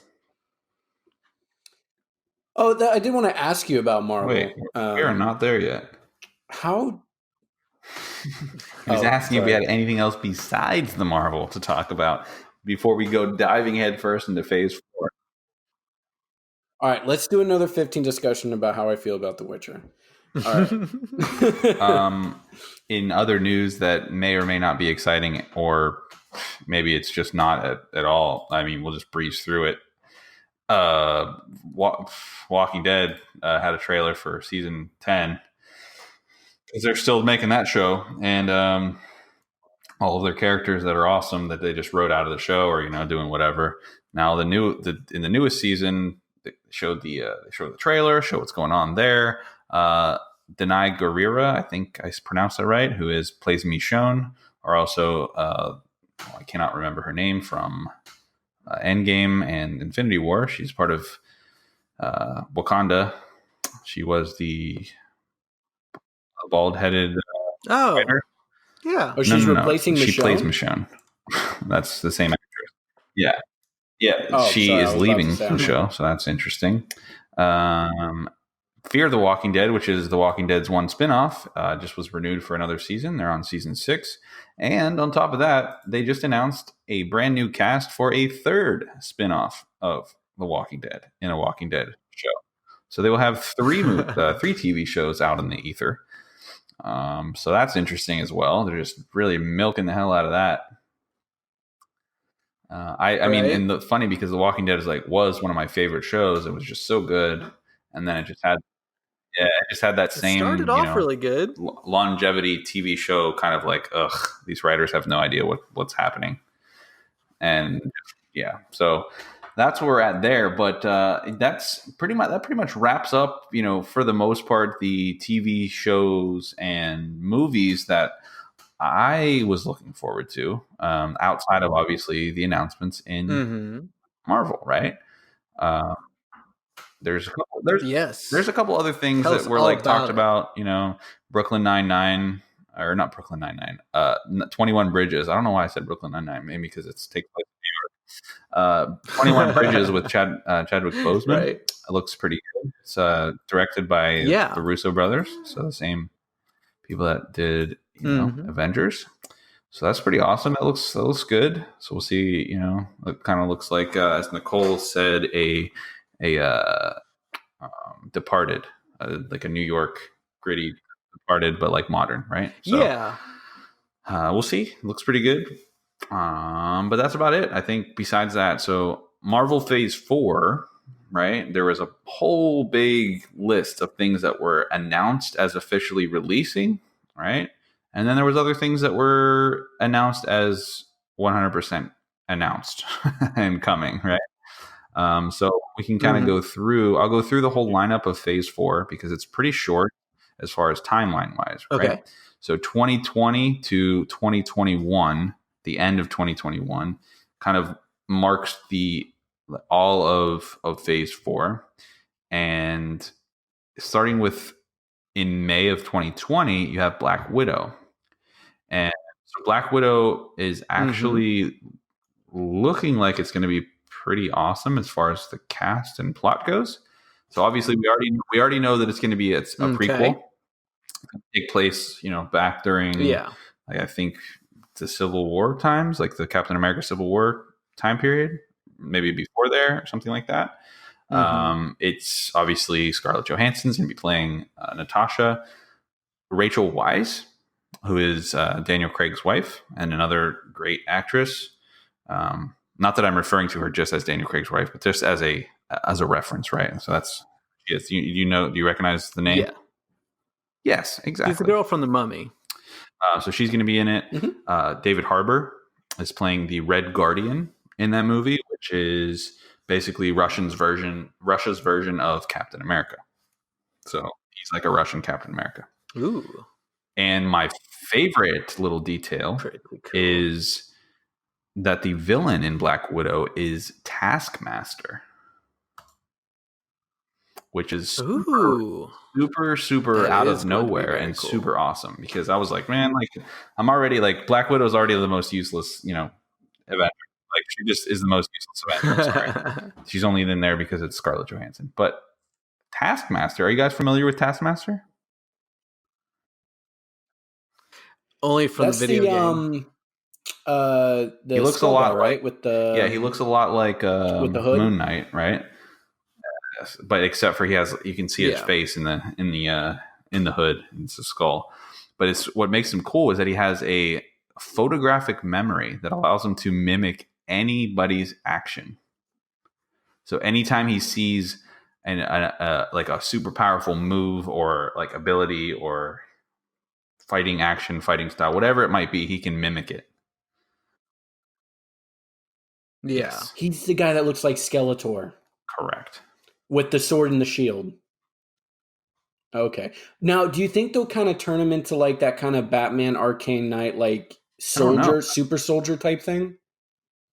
Oh, I did want to ask you about Marvel. Wait, we are not there yet. How? He was asking if we had anything else besides the Marvel to talk about before we go diving headfirst into Phase 4. All right, let's do another 15 discussion about how I feel about The Witcher. All right. In other news that may or may not be exciting, or maybe it's just not at all. I mean, we'll just breeze through it. Walking Dead had a trailer for season 10 because they're still making that show, and all of their characters that are awesome that they just wrote out of the show, or doing whatever. Now in the newest season, they showed the trailer, show what's going on there. Denai Guerrera, I think I pronounced that right, who plays Michonne, or also I cannot remember her name from Endgame and Infinity War. She's part of Wakanda. She was the bald-headed fighter. Yeah. Oh, she's replacing Michonne? She plays Michonne. That's the same actress. Yeah. Oh, she is leaving the show, so that's interesting. Fear the Walking Dead, which is The Walking Dead's one spinoff, just was renewed for another season. They're on season 6. And on top of that, they just announced a brand new cast for a third spinoff of The Walking Dead in a Walking Dead show. So they will have three TV shows out in the ether. So that's interesting as well. They're just really milking the hell out of that. I mean, and funny because The Walking Dead was one of my favorite shows. It was just so good, and then it just had that same started off really good longevity TV show kind of like, ugh, these writers have no idea what's happening, and so that's where we're at there. But that pretty much wraps up, for the most part, the TV shows and movies that I was looking forward to, outside of obviously the announcements in Marvel, right? There's a couple other things that were talked about, Brooklyn Nine-Nine, or not Brooklyn Nine-Nine, 21 Bridges. I don't know why I said Brooklyn Nine-Nine, maybe because it takes place in New York. 21 Bridges with Chadwick Boseman. Right. It looks pretty good. It's directed by the Russo brothers, so the same people that did Avengers. So that's pretty awesome. It looks good. So we'll see. It kind of looks like, as Nicole said, a Departed, like a New York gritty Departed, but like modern, right? So, we'll see. It looks pretty good. But that's about it. I think besides that, so Marvel Phase 4, right? There was a whole big list of things that were announced as officially releasing, right? And then there was other things that were announced as 100% announced and coming, right? So we can kind of go through. I'll go through the whole lineup of Phase 4 because it's pretty short as far as timeline wise, right? Okay. So 2020 to 2021, the end of 2021, kind of marks all of Phase 4, and starting with in May of 2020, you have Black Widow, and so Black Widow is actually looking like it's going to be pretty awesome as far as the cast and plot goes. So obviously we already know that it's going to be a prequel. Take place, back during, like, I think the Civil War times, like the Captain America Civil War time period, maybe before there, or something like that. It's obviously Scarlett Johansson's going to be playing Natasha. Rachel Weisz, who is Daniel Craig's wife and another great actress. Not that I'm referring to her just as Daniel Craig's wife, but just as a reference, right? So that's, yes, do you recognize the name? Yeah. Yes, exactly. She's the girl from The Mummy. So she's going to be in it. David Harbour is playing the Red Guardian in that movie, which is basically Russia's version of Captain America. So he's like a Russian Captain America. Ooh. And my favorite little detail is that the villain in Black Widow is Taskmaster, which is super out of nowhere and cool. Super awesome, because I was like, man, like, I'm already like, Black Widow is already the most useless, event. Like, she just is the most useless event. I'm sorry. She's only in there because it's Scarlett Johansson. But Taskmaster, are you guys familiar with Taskmaster? Only from the video game. He looks a lot right with the he looks a lot like with the hood? Moon Knight, right? But except for you can see his face in the hood. It's a skull. But it's what makes him cool is that he has a photographic memory that allows him to mimic anybody's action. So anytime he sees like a super powerful move or like ability or fighting action, fighting style, whatever it might be, he can mimic it. Yeah. Yes. He's the guy that looks like Skeletor. Correct. With the sword and the shield. Okay. Now, do you think they'll kind of turn him into like that kind of Batman Arcane Knight, like soldier, super soldier type thing?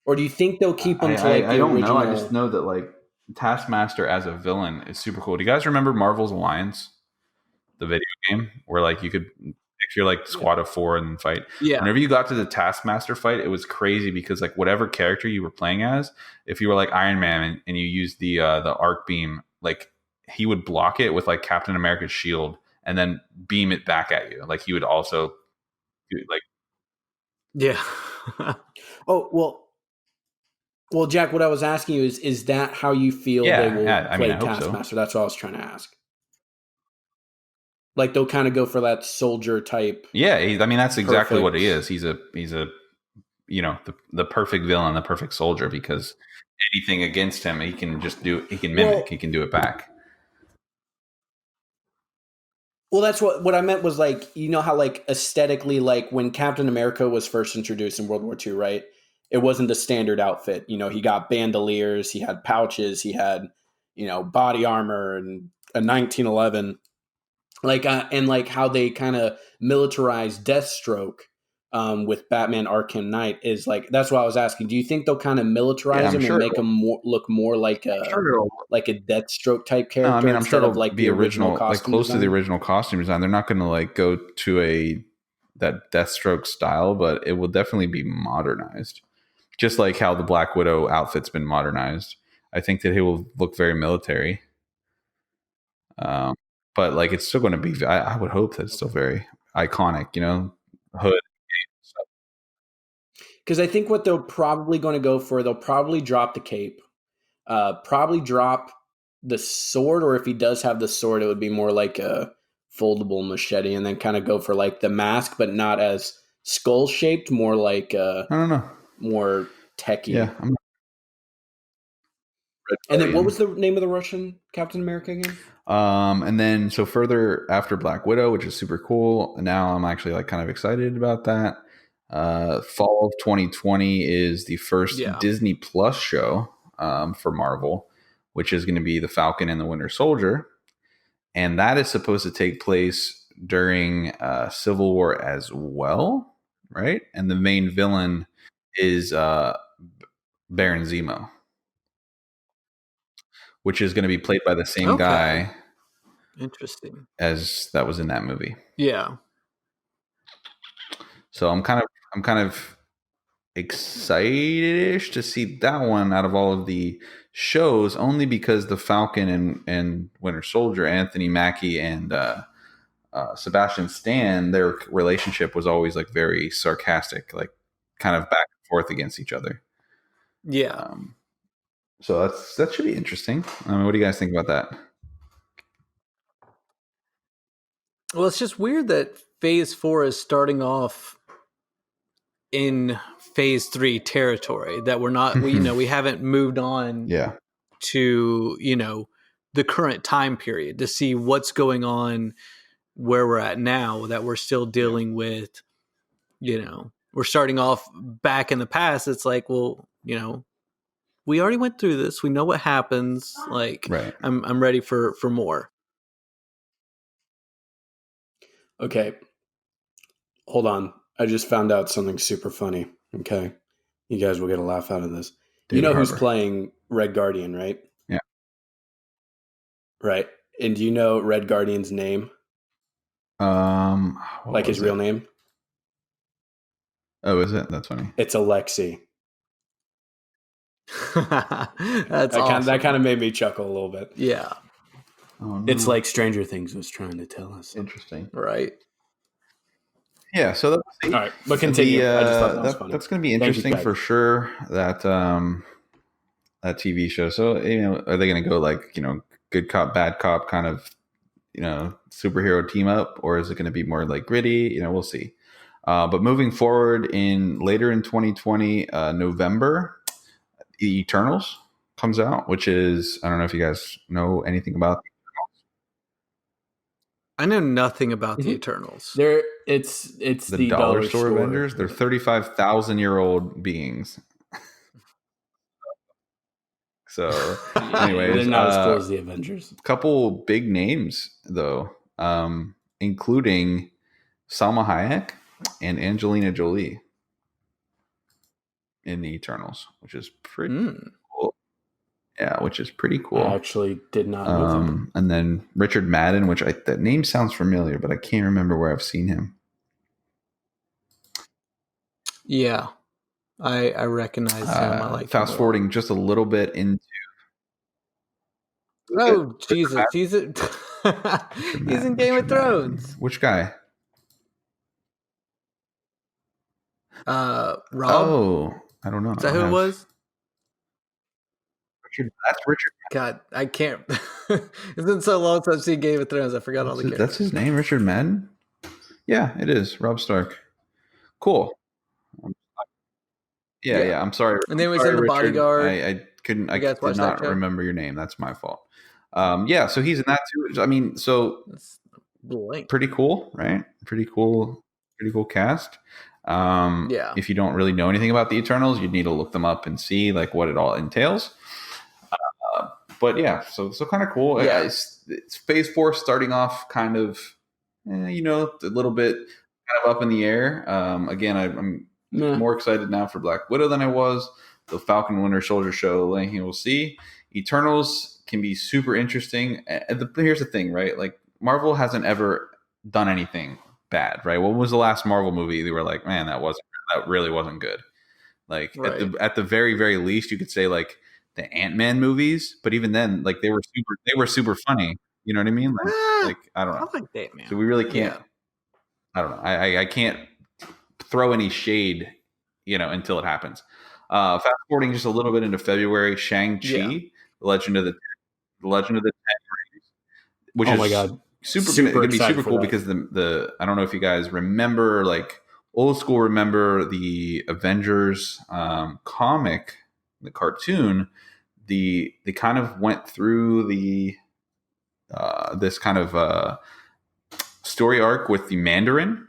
Or do you think they'll keep him to like the original? Know. I just know that like Taskmaster as a villain is super cool. Do you guys remember Marvel's Alliance, the video game, where like you could pick your like squad of 4 and fight? Yeah. Whenever you got to the Taskmaster fight, it was crazy because like whatever character you were playing as, if you were like Iron Man and you used the arc beam, like he would block it with like Captain America's shield and then beam it back at you. Like he would also do like. Yeah. Well, Jack, what I was asking you is that how you feel they will play Taskmaster? So. That's what I was trying to ask. Like they'll kind of go for that soldier type. Yeah, that's exactly what he is. He's a the perfect villain, the perfect soldier, because anything against him, he can mimic, he can do it back. Well, that's what I meant was like, how like aesthetically, like when Captain America was first introduced in World War II, right? It wasn't the standard outfit. He got bandoliers, he had pouches, he had, body armor and a 1911. Like, and like how they kind of militarized Deathstroke with Batman Arkham Knight is like, that's what I was asking. Do you think they'll kind of militarize him and make him look more like a Deathstroke type character? No, I'm sure it'll like be original, like close to the original costume design. They're not going to like go to that Deathstroke style, but it will definitely be modernized. Just like how the Black Widow outfit's been modernized. I think that he will look very military. But like it's still going to be, I would hope that it's still very iconic, hood. Because I think what they're probably going to go for, they'll probably drop the cape, probably drop the sword, or if he does have the sword, it would be more like a foldable machete, and then kind of go for like the mask, but not as skull shaped, more like I don't know, more techie. Yeah. And then what was the name of the Russian Captain America again? And then so further after Black Widow, which is super cool. Now I'm actually like kind of excited about that. Fall of 2020 is the first Disney Plus show for Marvel, which is going to be The Falcon and the Winter Soldier. And that is supposed to take place during Civil War as well, right? And the main villain is Baron Zemo, which is going to be played by the same guy. Interesting. As that was in that movie. Yeah. So I'm kind of excited-ish to see that one out of all of the shows, only because the Falcon and Winter Soldier, Anthony Mackie and Sebastian Stan, their relationship was always like very sarcastic, like kind of back and forth against each other. Yeah. So that should be interesting. I mean, what do you guys think about that? Well, it's just weird that Phase 4 is starting off in Phase 3 territory, that we're not, we haven't moved on to, the current time period to see what's going on where we're at now, that we're still dealing with, we're starting off back in the past. It's like, well, we already went through this. We know what happens. Like, right. I'm ready for more. Okay. Hold on. I just found out something super funny. Okay. You guys will get a laugh out of this. David you know who's Harbour. playing Red Guardian, right? Yeah. Right. And do you know Red Guardian's name? Like his real name? Oh, is it? That's funny. It's Alexei. That's awesome. That kind of made me chuckle a little bit. Yeah. Oh, no. It's like Stranger Things was trying to tell us. Interesting. Right. Yeah, so all right, but continue. I just thought that was funny. That's going to be interesting for sure. That that TV show. So are they going to go like good cop, bad cop kind of superhero team up, or is it going to be more like gritty? We'll see. But moving forward later in 2020, November, The Eternals comes out, which is, I don't know if you guys know anything about. I know nothing about the Eternals. It's the dollar store Avengers. They're 35,000-year-old beings. So, anyways, they're not as cool as the Avengers. Couple big names though, including Salma Hayek and Angelina Jolie in the Eternals, which is pretty cool. Yeah, which is pretty cool. I actually did not know that. And then Richard Madden, which that name sounds familiar, but I can't remember where I've seen him. Yeah, I recognize him. I like fast forwarding just a little bit into. Oh, Jesus. He's in Game of Thrones. Which guy? Rob? Oh, I don't know. Is that who it was? That's Richard. God, I can't. It's been so long since I've seen Game of Thrones. I forgot all the characters. That's his name, Richard Madden? Yeah, it is. Rob Stark. Cool. Yeah. I'm sorry. And then he was in The Bodyguard. I did not remember your name. That's my fault. Yeah, so he's in that too. I mean, so pretty cool, right? Pretty cool cast. Yeah. If you don't really know anything about the Eternals, you'd need to look them up and see like what it all entails. But yeah, so kind of cool. Yeah. It's Phase 4 starting off kind of, a little bit kind of up in the air. Again, I'm more excited now for Black Widow than I was. The Falcon Winter Soldier show, we'll see. Eternals can be super interesting. Here's the thing, right? Like Marvel hasn't ever done anything bad, right? What was the last Marvel movie they were like, man, that really wasn't good? Like right. at the very, very least, you could say like the Ant-Man movies, but even then, like they were super funny. You know what I mean? Like I don't know. I like Ant-Man. So we really can't. Yeah. I don't know. I can't throw any shade, until it happens. Fast forwarding just a little bit into February, Shang-Chi, the Legend of the Ten Rings, which is my God, super going to be super cool because the I don't know if you guys remember, like old school, remember the Avengers comic, the cartoon. They kind of went through the this kind of story arc with the Mandarin,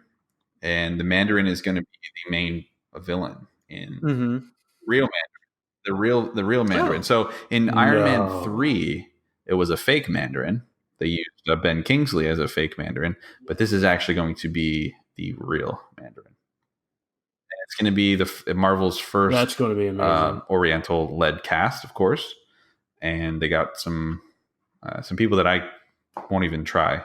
and the Mandarin is going to be the main villain in real Mandarin, the real Mandarin. So in Iron Man 3, it was a fake Mandarin. They used Ben Kingsley as a fake Mandarin, but this is actually going to be the real Mandarin. And it's going to be Marvel's first. That's going to be amazing. Oriental-led cast, of course, and they got some people that I won't even try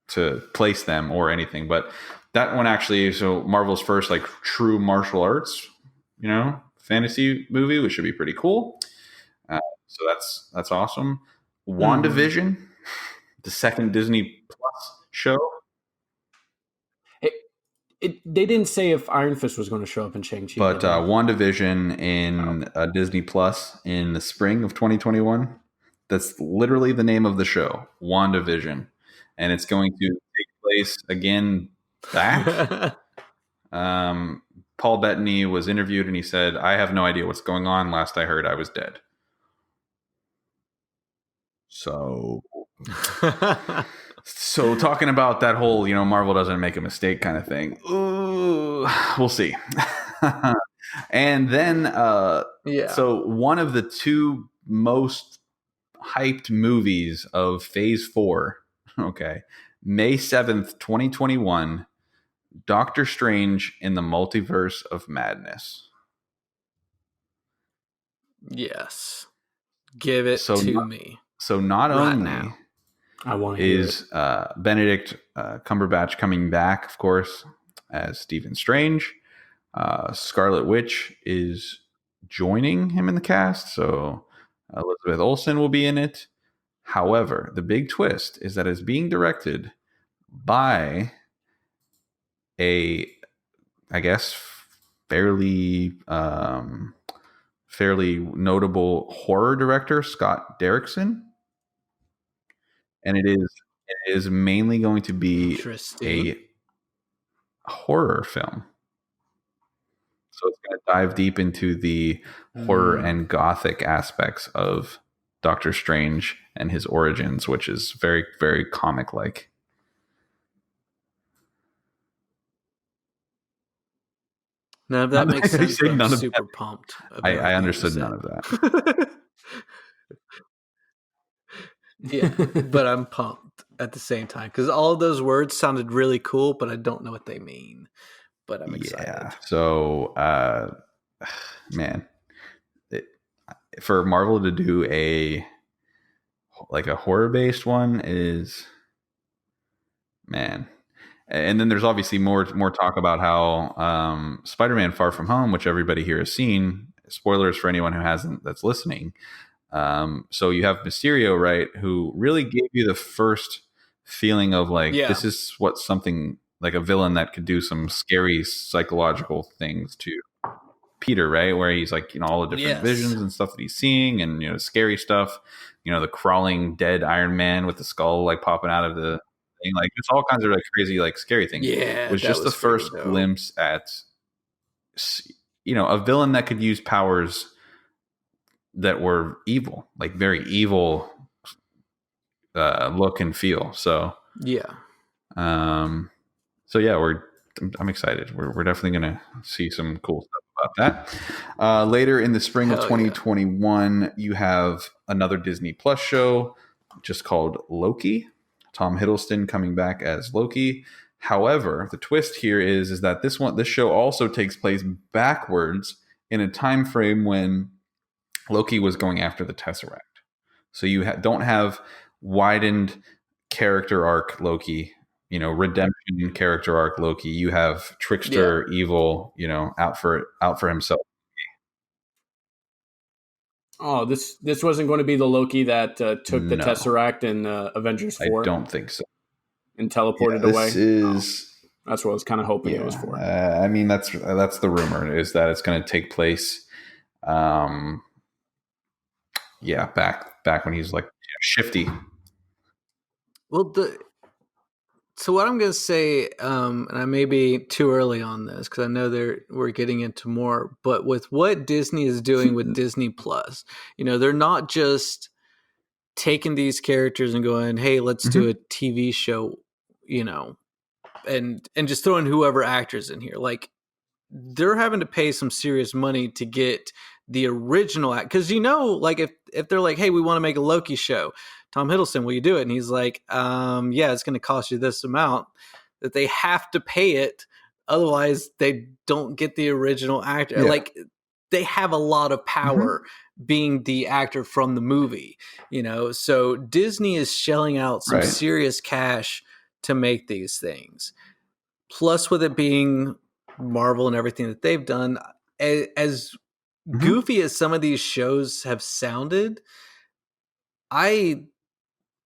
to place them or anything, but that one actually. So Marvel's first like true martial arts fantasy movie, which should be pretty cool. So that's awesome. WandaVision, the second Disney Plus show. They didn't say if Iron Fist was going to show up in Shang-Chi. But WandaVision in Disney Plus in the spring of 2021. That's literally the name of the show, WandaVision. And it's going to take place again back. Paul Bettany was interviewed and he said, I have no idea what's going on. Last I heard, I was dead. So talking about that whole, Marvel doesn't make a mistake kind of thing. Ooh, we'll see. And then, so one of the two most hyped movies of Phase 4, May 7th, 2021, Doctor Strange in the Multiverse of Madness. Yes. Give it to me. So not right only now. I want to is Benedict Cumberbatch coming back, of course, as Stephen Strange. Scarlet Witch is joining him in the cast, so Elizabeth Olsen will be in it. However, the big twist is that it's being directed by a, I guess, fairly notable horror director, Scott Derrickson. And it is mainly going to be a horror film. So it's going to dive deep into the horror and gothic aspects of Doctor Strange and his origins, which is very, very comic-like. None of that makes sense. I'm super pumped. I understood none of that. Yeah, but I'm pumped at the same time because all of those words sounded really cool, but I don't know what they mean. But I'm excited. Yeah. So, man, for Marvel to do a horror-based one is, man. And then there's obviously more talk about how Spider-Man: Far From Home, which everybody here has seen. Spoilers for anyone who hasn't that's listening. So you have Mysterio, right, who really gave you the first feeling of this is what something like a villain that could do some scary psychological things to Peter, right? Where he's all the different visions and stuff that he's seeing and, scary stuff, the crawling dead Iron Man with the skull popping out of the thing. It's all kinds of crazy, scary things. Yeah. It was just the first glimpse at, a villain that could use powers that were evil, very evil look and feel. So yeah. I'm excited. We're definitely going to see some cool stuff about that. Later in the spring of 2021, you have another Disney Plus show just called Loki. Tom Hiddleston coming back as Loki. However, the twist here is that this show also takes place backwards in a time frame when Loki was going after the Tesseract. So you don't have widened character arc Loki, redemption character arc Loki. You have trickster, evil, out for himself. Oh, this wasn't going to be the Loki that took the Tesseract in Avengers 4? I don't think so. And teleported away? That's what I was kind of hoping it was for. I mean, that's the rumor, is that it's going to take place back when he's shifty. Well, so what I'm going to say, and I may be too early on this because I know we're getting into more, but with what Disney is doing with Disney Plus, they're not just taking these characters and going, hey, let's do a TV show, and just throwing whoever actors in here. They're having to pay some serious money to get the original act. Because, if they're like, hey, we want to make a Loki show, Tom Hiddleston, will you do it? And he's like, yeah, it's going to cost you this amount, that they have to pay it. Otherwise, they don't get the original actor. Yeah. They have a lot of power being the actor from the movie, So Disney is shelling out some serious cash to make these things. Plus, with it being Marvel and everything that they've done, as goofy as some of these shows have sounded, I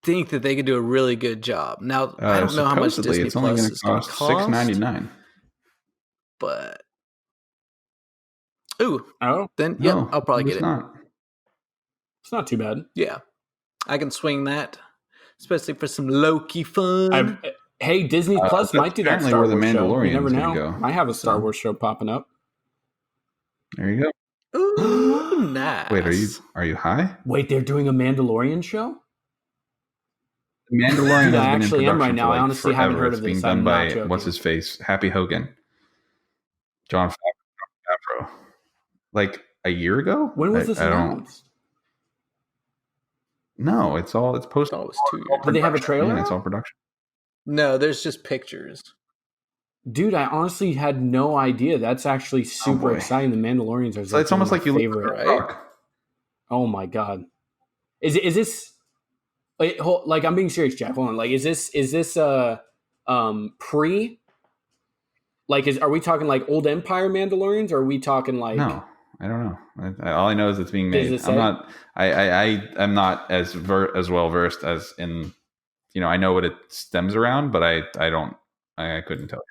think that they could do a really good job. Now, I don't know how much Disney it's only Plus going to is going to cost cost, $6.99. but then No, I'll probably get it's it. not. It's not too bad. Yeah, I can swing that, especially for some Loki fun. Hey, Disney Plus might do that apparently Star where the Wars show. You never Mandalorian's gonna know. go, Might have a Star so. Wars show popping up. There you go. Ooh, nice. Wait, are you high? Wait, they're doing a Mandalorian show? The Mandalorian Dude, I has actually been in am right production now. for I honestly haven't forever. heard It's of being this. done I'm by not joking. what's his face, Happy Hogan, John Favreau. Like a year ago. When was this announced? No, it's post. Oh, it was 2 years. Did they have a trailer? Yeah, it's all production. No, there's just pictures. Dude, I honestly had no idea. That's actually super exciting. The Mandalorians are. So it's almost like you favorite. look at Rock. Oh my god, is this? Like I'm being serious, Jack. Hold on. Like, is this pre? Like, are we talking like old Empire Mandalorians, or are we talking like? No, I don't know. All I know is it's being made. I'm not. I'm not as well versed as in. I know what it stems around, but I don't. I couldn't tell you.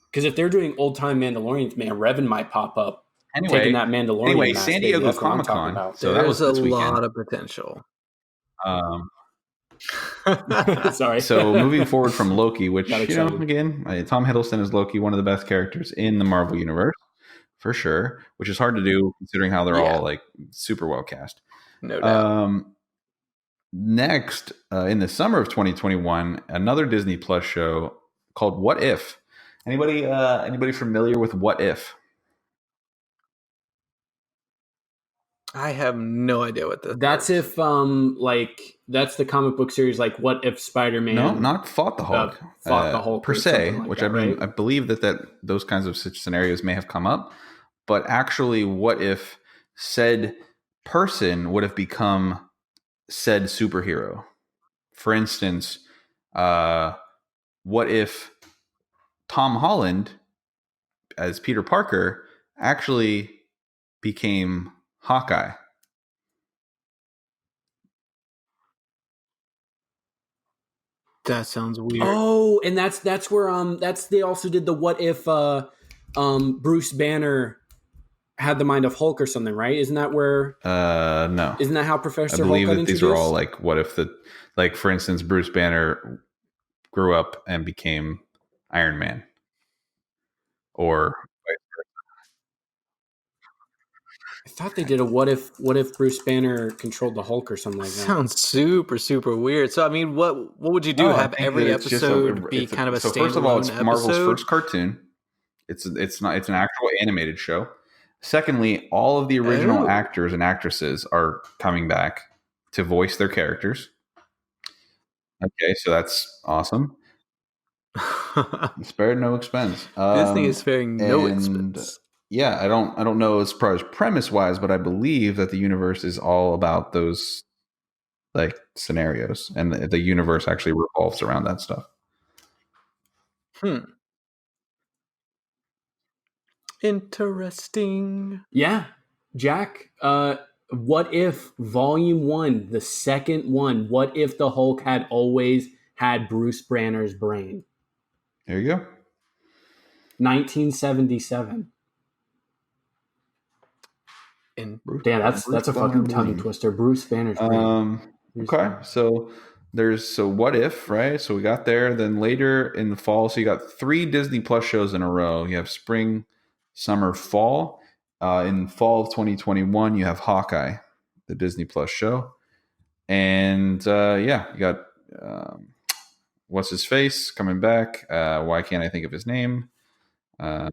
Because if they're doing old time Mandalorians, man, Revan might pop up. Anyway, taking that Mandalorian. San Diego Comic Con. So that was a this weekend. lot of potential. Sorry. So moving forward from Loki, which again, Tom Hiddleston is Loki, one of the best characters in the Marvel universe, for sure. Which is hard to do considering how they're all like super well cast. No doubt. Next, in the summer of 2021, another Disney Plus show called What If. Anybody familiar with What If? I have no idea what this. That's if that's the comic book series. Like, what if Spider-Man? No, not fought the Hulk. Fought the Hulk per se. Like which that, I believe that those kinds of scenarios may have come up. But actually, what if said person would have become said superhero? For instance, what if Tom Holland as Peter Parker actually became Hawkeye? That sounds weird. Oh, and that's where they also did the what if Bruce Banner had the mind of Hulk or something, right? Isn't that where? No. Isn't that how Professor Hulk? I believe Hulk that these are all like what if for instance, Bruce Banner grew up and became Iron Man, or. I thought they did a what if Bruce Banner controlled the Hulk or something like that. Sounds super, super weird. So I mean, what would you do? Have every episode be kind of a standalone first of all, it's episode? Marvel's first cartoon. It's an actual animated show. Secondly, all of the original actors and actresses are coming back to voice their characters. Okay, so that's awesome. Spared no expense. Disney is sparing no expense. Yeah, I don't know as far as premise wise, but I believe that the universe is all about those like scenarios, and the universe actually revolves around that stuff. Interesting. Yeah, Jack. What if Volume 1, the second one? What if the Hulk had always had Bruce Banner's brain? There you go. 1977. Damn, that's a fucking tongue twister. Bruce Banner's brain. Okay, so what if, right? So we got there. Then later in the fall, so you got 3 Disney Plus shows in a row. You have spring, summer, fall. In fall of 2021, you have Hawkeye, the Disney Plus show, and you got what's his face coming back? Why can't I think of his name? Jeremy.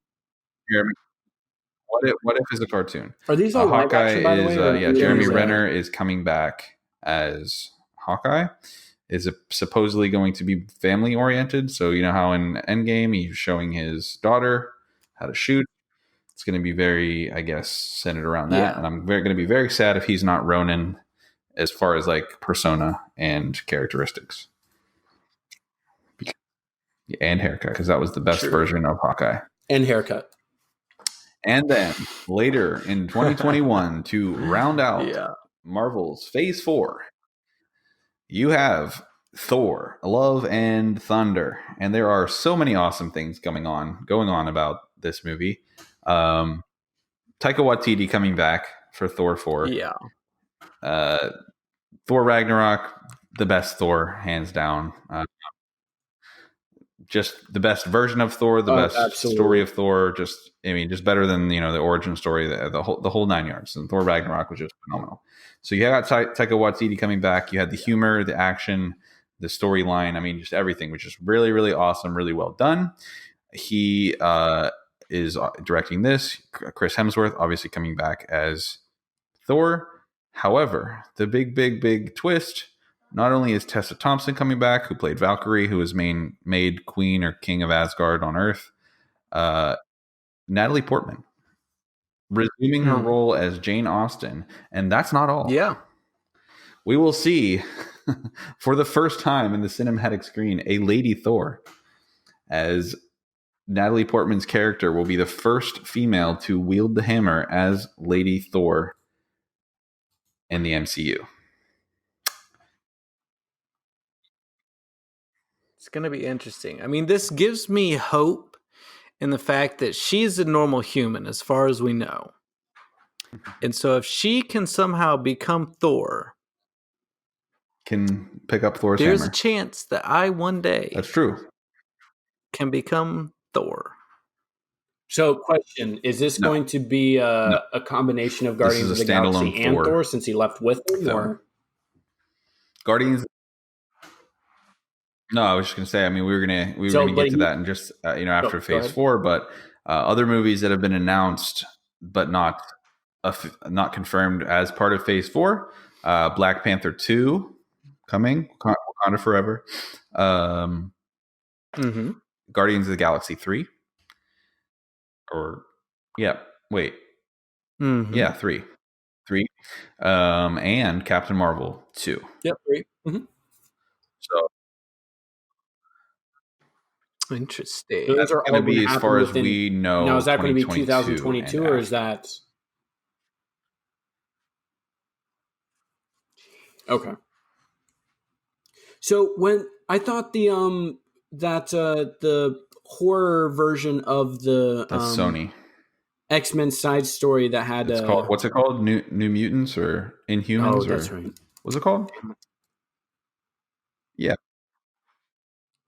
What if is a cartoon? Are these all live Hawkeye action, by the way? Jeremy Renner is coming back as Hawkeye. Is supposedly going to be family oriented. So you know how in Endgame he's showing his daughter how to shoot. It's going to be very, I guess, centered around that. Yeah. And I'm going to be very sad if he's not Ronin as far as like persona and characteristics and haircut, because that was the best version of Hawkeye. And haircut. And then later in 2021, to round out Yeah. Marvel's Phase 4, you have Thor, Love and Thunder. And there are so many awesome things going on about this movie. Taika Waititi coming back for Thor 4. Yeah. Thor Ragnarok, the best Thor, hands down. Just the best version of Thor, the best absolutely. story of Thor. Just better than the origin story, the whole 9 yards. And Thor Ragnarok was just phenomenal. So you got Taika Waititi coming back. You had the humor, the action, the storyline. I mean, just everything, which is really, really awesome, really well done. He is directing this. Chris Hemsworth, obviously coming back as Thor. However, the big twist. Not only is Tessa Thompson coming back, who played Valkyrie, who was made Queen or King of Asgard on Earth, Natalie Portman resuming her role as Jane Austen. And that's not all. Yeah. We will see, for the first time in the cinematic screen, a Lady Thor, as Natalie Portman's character will be the first female to wield the hammer as Lady Thor in the MCU. It's going to be interesting. I mean, this gives me hope in the fact that she's a normal human as far as we know. And so if she can somehow become Thor, can pick up Thor's there's hammer. a chance that I one day That's true. can become Thor. So, question: is this going to be a combination of Guardians of the Galaxy and Thor, since he left with him, or Guardians? No, I was just going to say. I mean, we were going to get to that in just after Phase 4, but other movies that have been announced but not confirmed as part of Phase 4: Black Panther 2 coming, Wakanda Forever, Guardians of the Galaxy 3, three, and Captain Marvel 2. Yep, 3. So. Interesting. So that's going to be as far as we know. Now, is that going to be 2022 or is that? Okay. So when I thought the horror version of the that's Sony X-Men side story that had what's it called? New Mutants or Inhumans? Oh, that's right. What's it called? Yeah.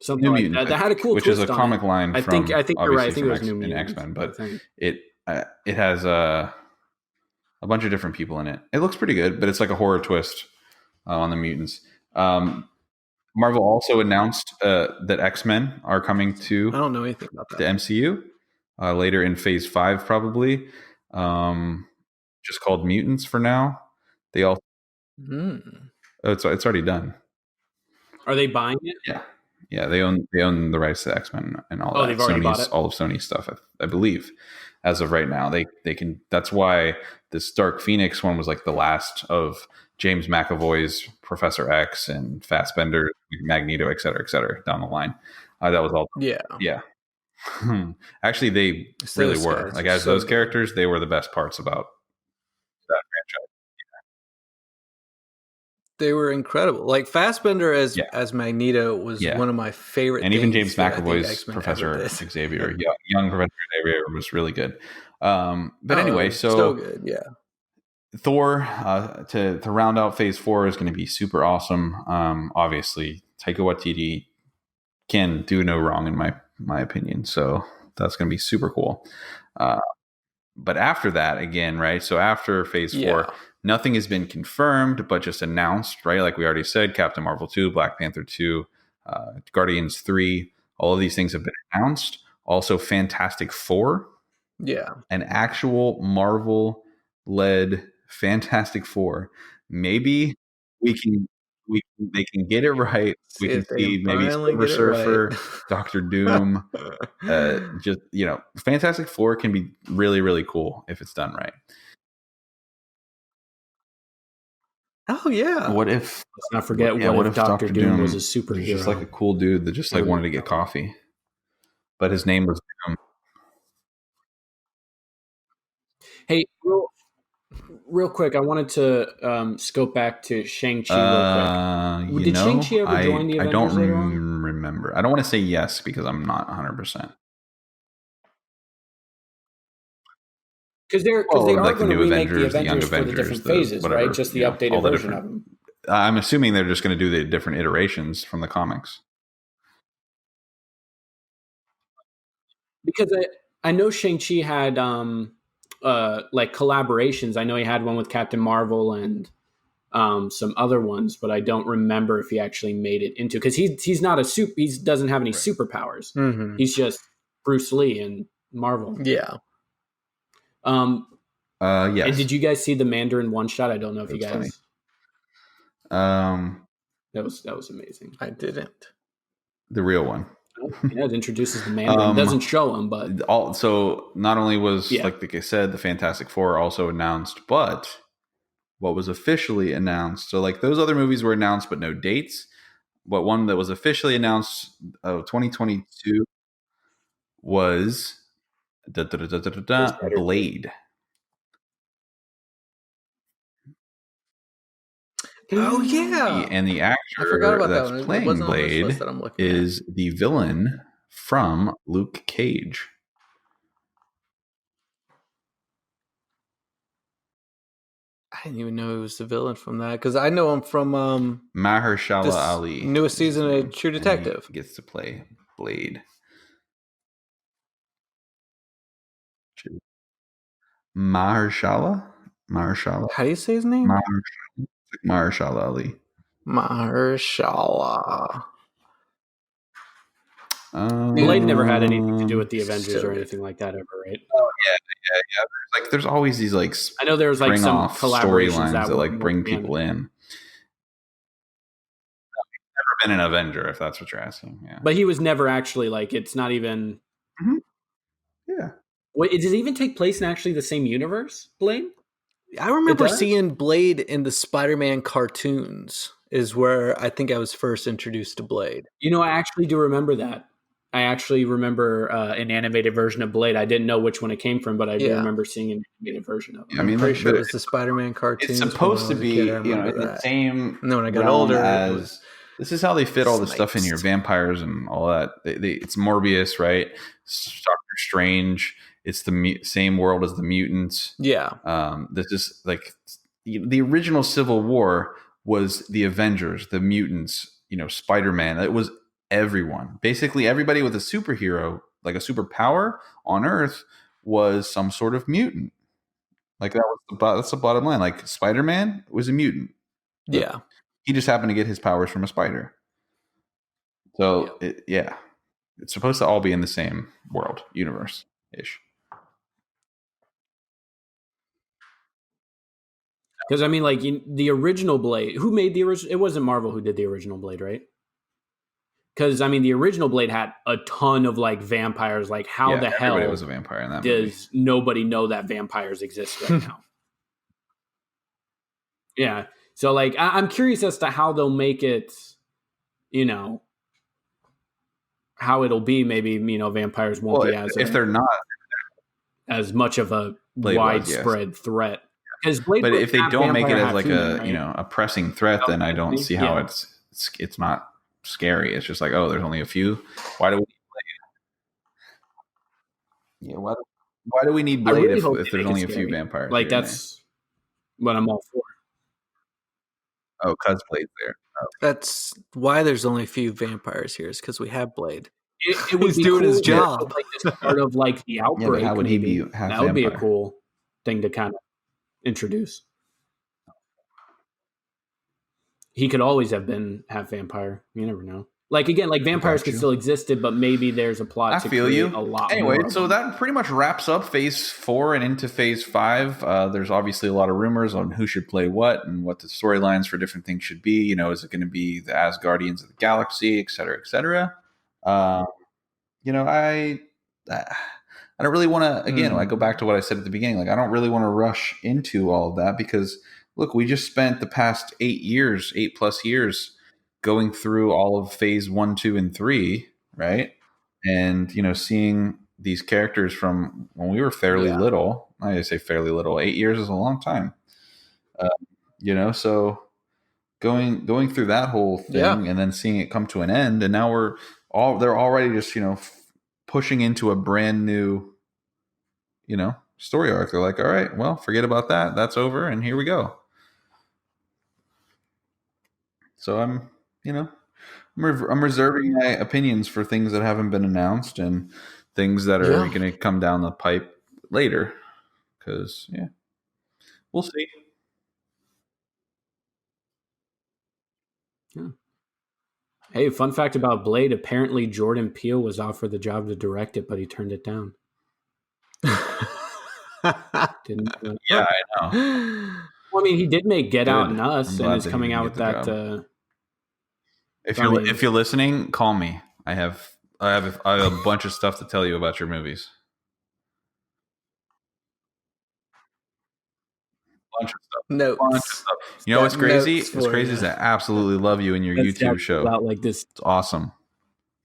Something New like Mutants, that had a cool which twist is a comic line. I think you're right. I think it was New Mutants in X-Men, but it has a bunch of different people in it. It looks pretty good, but it's like a horror twist on the mutants. Marvel also announced that X-Men are coming to. I don't know anything about that. The MCU later in Phase 5, probably. Just called Mutants for now. They all. It's already done. Are they buying it? Yeah, they own the rights to X-Men and all that. They've already bought it? All of Sony's stuff, I believe, as of right now. They can. That's why this Dark Phoenix one was like the last of James McAvoy's Professor X and Fassbender, Magneto, et cetera, down the line. That was all. Yeah. Actually, they really were. Like, as those characters, they were the best parts about that franchise. They were incredible. Like Fassbender as Magneto was one of my favorite. And even James McAvoy's Professor Xavier, young Professor Xavier, was really good. But anyway, so good, yeah. Thor to round out Phase 4 is going to be super awesome. Obviously, Taika Waititi can do no wrong in my opinion. So that's going to be super cool. But after that, again, right? So after Phase 4, nothing has been confirmed, but just announced, right? Like we already said, Captain Marvel 2, Black Panther 2, Guardians 3, all of these things have been announced. Also, Fantastic Four. Yeah. An actual Marvel-led Fantastic Four. Maybe they can get it right. We can see maybe Silver Surfer, right. Dr. Doom. Fantastic Four can be really, really cool if it's done right. Oh yeah. What if? Let's not forget. What if Dr. Doom was a superhero? He's just like a cool dude that just like wanted to get coffee, but his name was Doom. Hey, real quick, I wanted to scope back to Shang-Chi real quick. Did Shang-Chi ever join the I Avengers don't later on? remember. I don't want to say yes because I'm not 100%. Because they Well, are like the going to new remake the Avengers, the Young Avengers for the Avengers, different the phases, whatever, right? Just the all updated the version of different. them. I'm assuming they're just going to do the different iterations from the comics. Because I know Shang-Chi had like collaborations. I know he had one with Captain Marvel and some other ones, but I don't remember if he actually made it into, because he's not he doesn't have any superpowers. Mm-hmm. He's just Bruce Lee and Marvel. Yeah. Yes. And did you guys see the Mandarin one shot? I don't know if you That's guys. funny. That was amazing. I didn't. The real one. Yeah, it introduces the Mandarin. It doesn't show him, but So not only was Yeah. like I said, the Fantastic Four also announced, but what was officially announced. So like those other movies were announced, but no dates. But one that was officially announced of 2022 was Blade. Oh yeah. And the I forgot actor about that that's one. It playing wasn't on this Blade list that I'm looking at. is the villain from Luke Cage. I didn't even know he was the villain from that, because I know him from Mahershala this Ali. newest is his season name, of True and he Detective. gets to play Blade. Mahershala? How do you say his name? Mahershala Ali. Mahershala. Blade never had anything to do with the Avengers so or good. anything like that ever, right? Yeah. There's always these like I know there's like some off collaborations storylines that were like bring more people in. Never been an Avenger, if that's what you're asking. Yeah. But he was never actually like. It's not even. Mhm. Yeah. Wait, does it even take place in actually the same universe, Blade? I remember It does? seeing Blade in the Spider-Man cartoons. Is where I think I was first introduced to Blade. You know, I actually do remember that. I actually remember an animated version of Blade. I didn't know which one it came from, but I do Yeah. remember seeing an animated version of it. I mean, I'm pretty like, sure it was the Spider-Man cartoons. it's supposed to when I was a be, kid, I you know, remember in the that. same And then when I got realm older, it as was this is how they fit all the stuff in here, Snipes. vampires and all that. It's Morbius, right? Doctor Strange. It's the same world as the mutants. Yeah. This is like the original Civil War was the Avengers, the mutants, you know, Spider-Man. It was everyone. Basically, everybody with a superhero, like a superpower on Earth, was some sort of mutant. Like that's the bottom line. Like Spider-Man was a mutant. Yeah. He just happened to get his powers from a spider. So it's supposed to all be in the same world, universe ish. Because I mean, like the original Blade, who made the original? It wasn't Marvel who did the original Blade, right? Because I mean, the original Blade had a ton of like vampires. Like, how the hell everybody was a vampire in that movie? does nobody know that vampires exist right now? Yeah. So like, I'm curious as to how they'll make it. You know, how it'll be. Maybe, you know, vampires won't be if they're not as much of a Blade widespread threat. But if they don't make it as like human, a right? you know a pressing threat, then I don't see how it's not scary. It's just like, oh, there's only a few. Why do we? Yeah, why do we need Blade really if there's only a few vampires? Like, that's what I'm all for. Oh, cuz Blade's there. Oh. That's why there's only a few vampires here, is because we have Blade. It would He's be doing cool his if, job. like, this part of like the outbreak. Yeah, but how would he be half that would be a vampire? cool thing to kind of introduce. He could always have been half vampire. You never know. Like, again, like vampires could still existed, but maybe there's a plot to create a lot anyway, more. So that pretty much wraps up Phase 4 and into Phase 5. There's obviously a lot of rumors on who should play what and what the storylines for different things should be. You know, is it going to be the Asgardians of the Galaxy, et cetera, et cetera? You know, I don't really want to. Again, I go back to what I said at the beginning. Like, I don't really want to rush into all of that because, look, we just spent the past 8+ years going through all of Phase 1, 2, and 3, right? And, you know, seeing these characters from when we were fairly little. I say fairly little. 8 years is a long time. So going through that whole thing and then seeing it come to an end, and now they're already just pushing into a brand new story arc. They're like, all right, well, forget about that. That's over, and here we go. So I'm reserving my opinions for things that haven't been announced and things that are going to come down the pipe later. Because we'll see. Yeah. Hey, fun fact about Blade. Apparently, Jordan Peele was offered the job to direct it, but he turned it down. Didn't. Yeah, I know. Well, I mean, he did make Get Out and Us, and is coming out with that. If you're listening, call me. I have a bunch of stuff to tell you about your movies. Bunch of stuff. Notes. You know what's crazy? What's crazy is I absolutely love you in your YouTube show. Like this. It's awesome.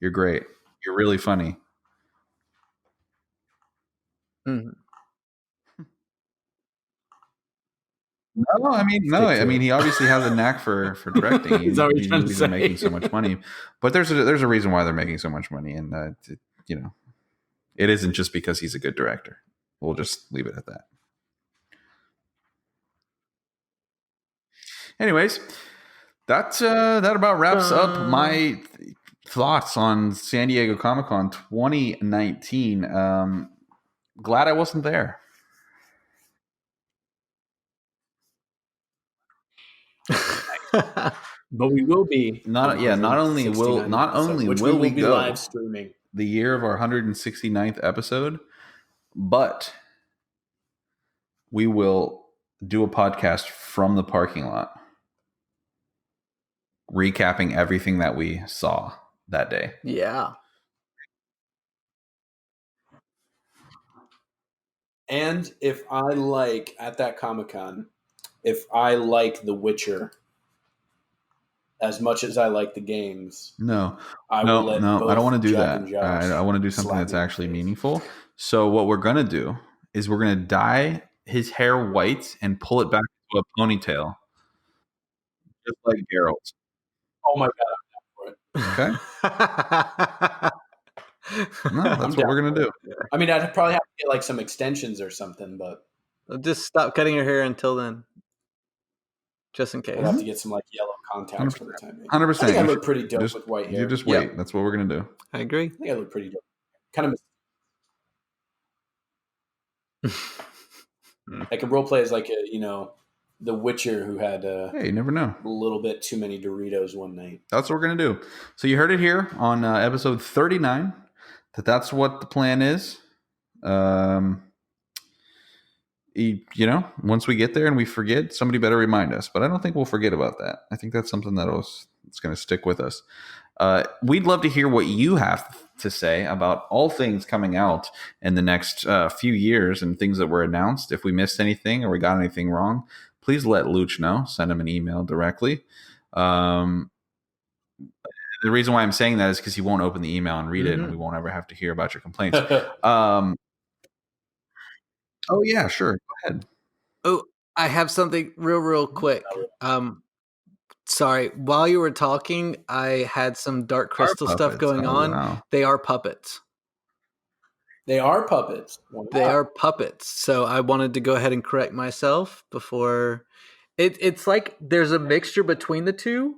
You're great. You're really funny. Mm-hmm. No, I mean, he obviously has a knack for directing. These movies are making so much money, but there's a reason why they're making so much money, and it isn't just because he's a good director. We'll just leave it at that. Anyways, that about wraps up my thoughts on San Diego Comic-Con 2019. Glad I wasn't there. But we will be. Not only will we go live streaming the year of our 169th episode, but we will do a podcast from the parking lot, recapping everything that we saw that day. Yeah. And if I like at that Comic-Con, if I like The Witcher as much as I like the games, I don't want to do that. I want to do something that's actually meaningful. So what we're gonna do is we're gonna dye his hair white and pull it back to a ponytail, just like Geralt. Oh my god, I'm down for it. Okay. No, that's what we're gonna do. I mean, I'd probably have to get like some extensions or something, but just stop cutting your hair until then, just in case. We'll have to get some like yellow contacts for the time being. 100%. I think I look pretty dope with white hair. You just wait. That's what we're gonna do. I agree. I think I look pretty dope. Kind of like a role play is like the Witcher who had hey, you never know, a little bit too many Doritos one night. That's what we're gonna do. So you heard it here on episode 39. That's what the plan is. Once we get there and we forget, somebody better remind us. But I don't think we'll forget about that. I think that's something it's going to stick with us. We'd love to hear what you have to say about all things coming out in the next few years and things that were announced. If we missed anything or we got anything wrong, please let Luch know. Send him an email directly. The reason why I'm saying that is because he won't open the email and read it, and we won't ever have to hear about your complaints. Oh, yeah, sure. Go ahead. Oh, I have something real quick. Sorry. While you were talking, I had some Dark Crystal stuff going on. Wow. They are puppets. They are puppets. Wow. They are puppets. So I wanted to go ahead and correct myself before. It's like there's a mixture between the two.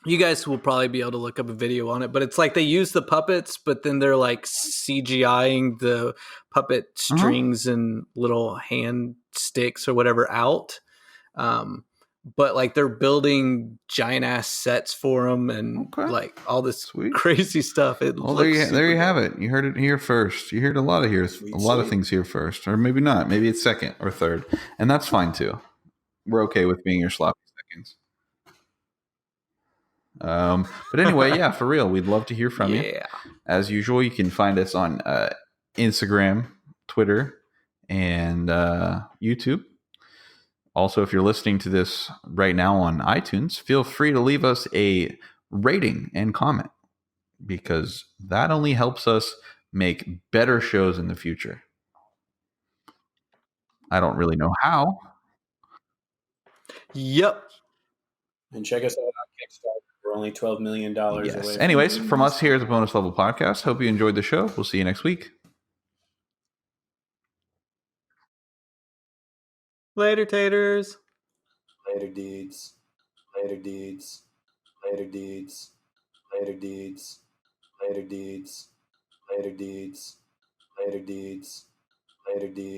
You guys will probably be able to look up a video on it, but it's like they use the puppets, but then they're like CGIing the puppet strings and little hand sticks or whatever out. But like they're building giant ass sets for them and like all this crazy stuff. There you have it. You heard it here first. You heard a lot of things here first, or maybe not. Maybe it's second or third, and that's fine too. We're okay with being your sloppy seconds. But anyway, yeah, for real, we'd love to hear from you. As usual, you can find us on Instagram, Twitter, and YouTube. Also, if you're listening to this right now on iTunes, feel free to leave us a rating and comment. because that only helps us make better shows in the future. I don't really know how. Yep. And check us out on Kickstarter. We're only $12 million Yes. away. Anyways, from us here at the Bonus Level Podcast, hope you enjoyed the show. We'll see you next week. Later, taters. Later deeds. Later deeds. Later deeds. Later deeds. Later deeds. Later deeds. Later deeds. Later deeds.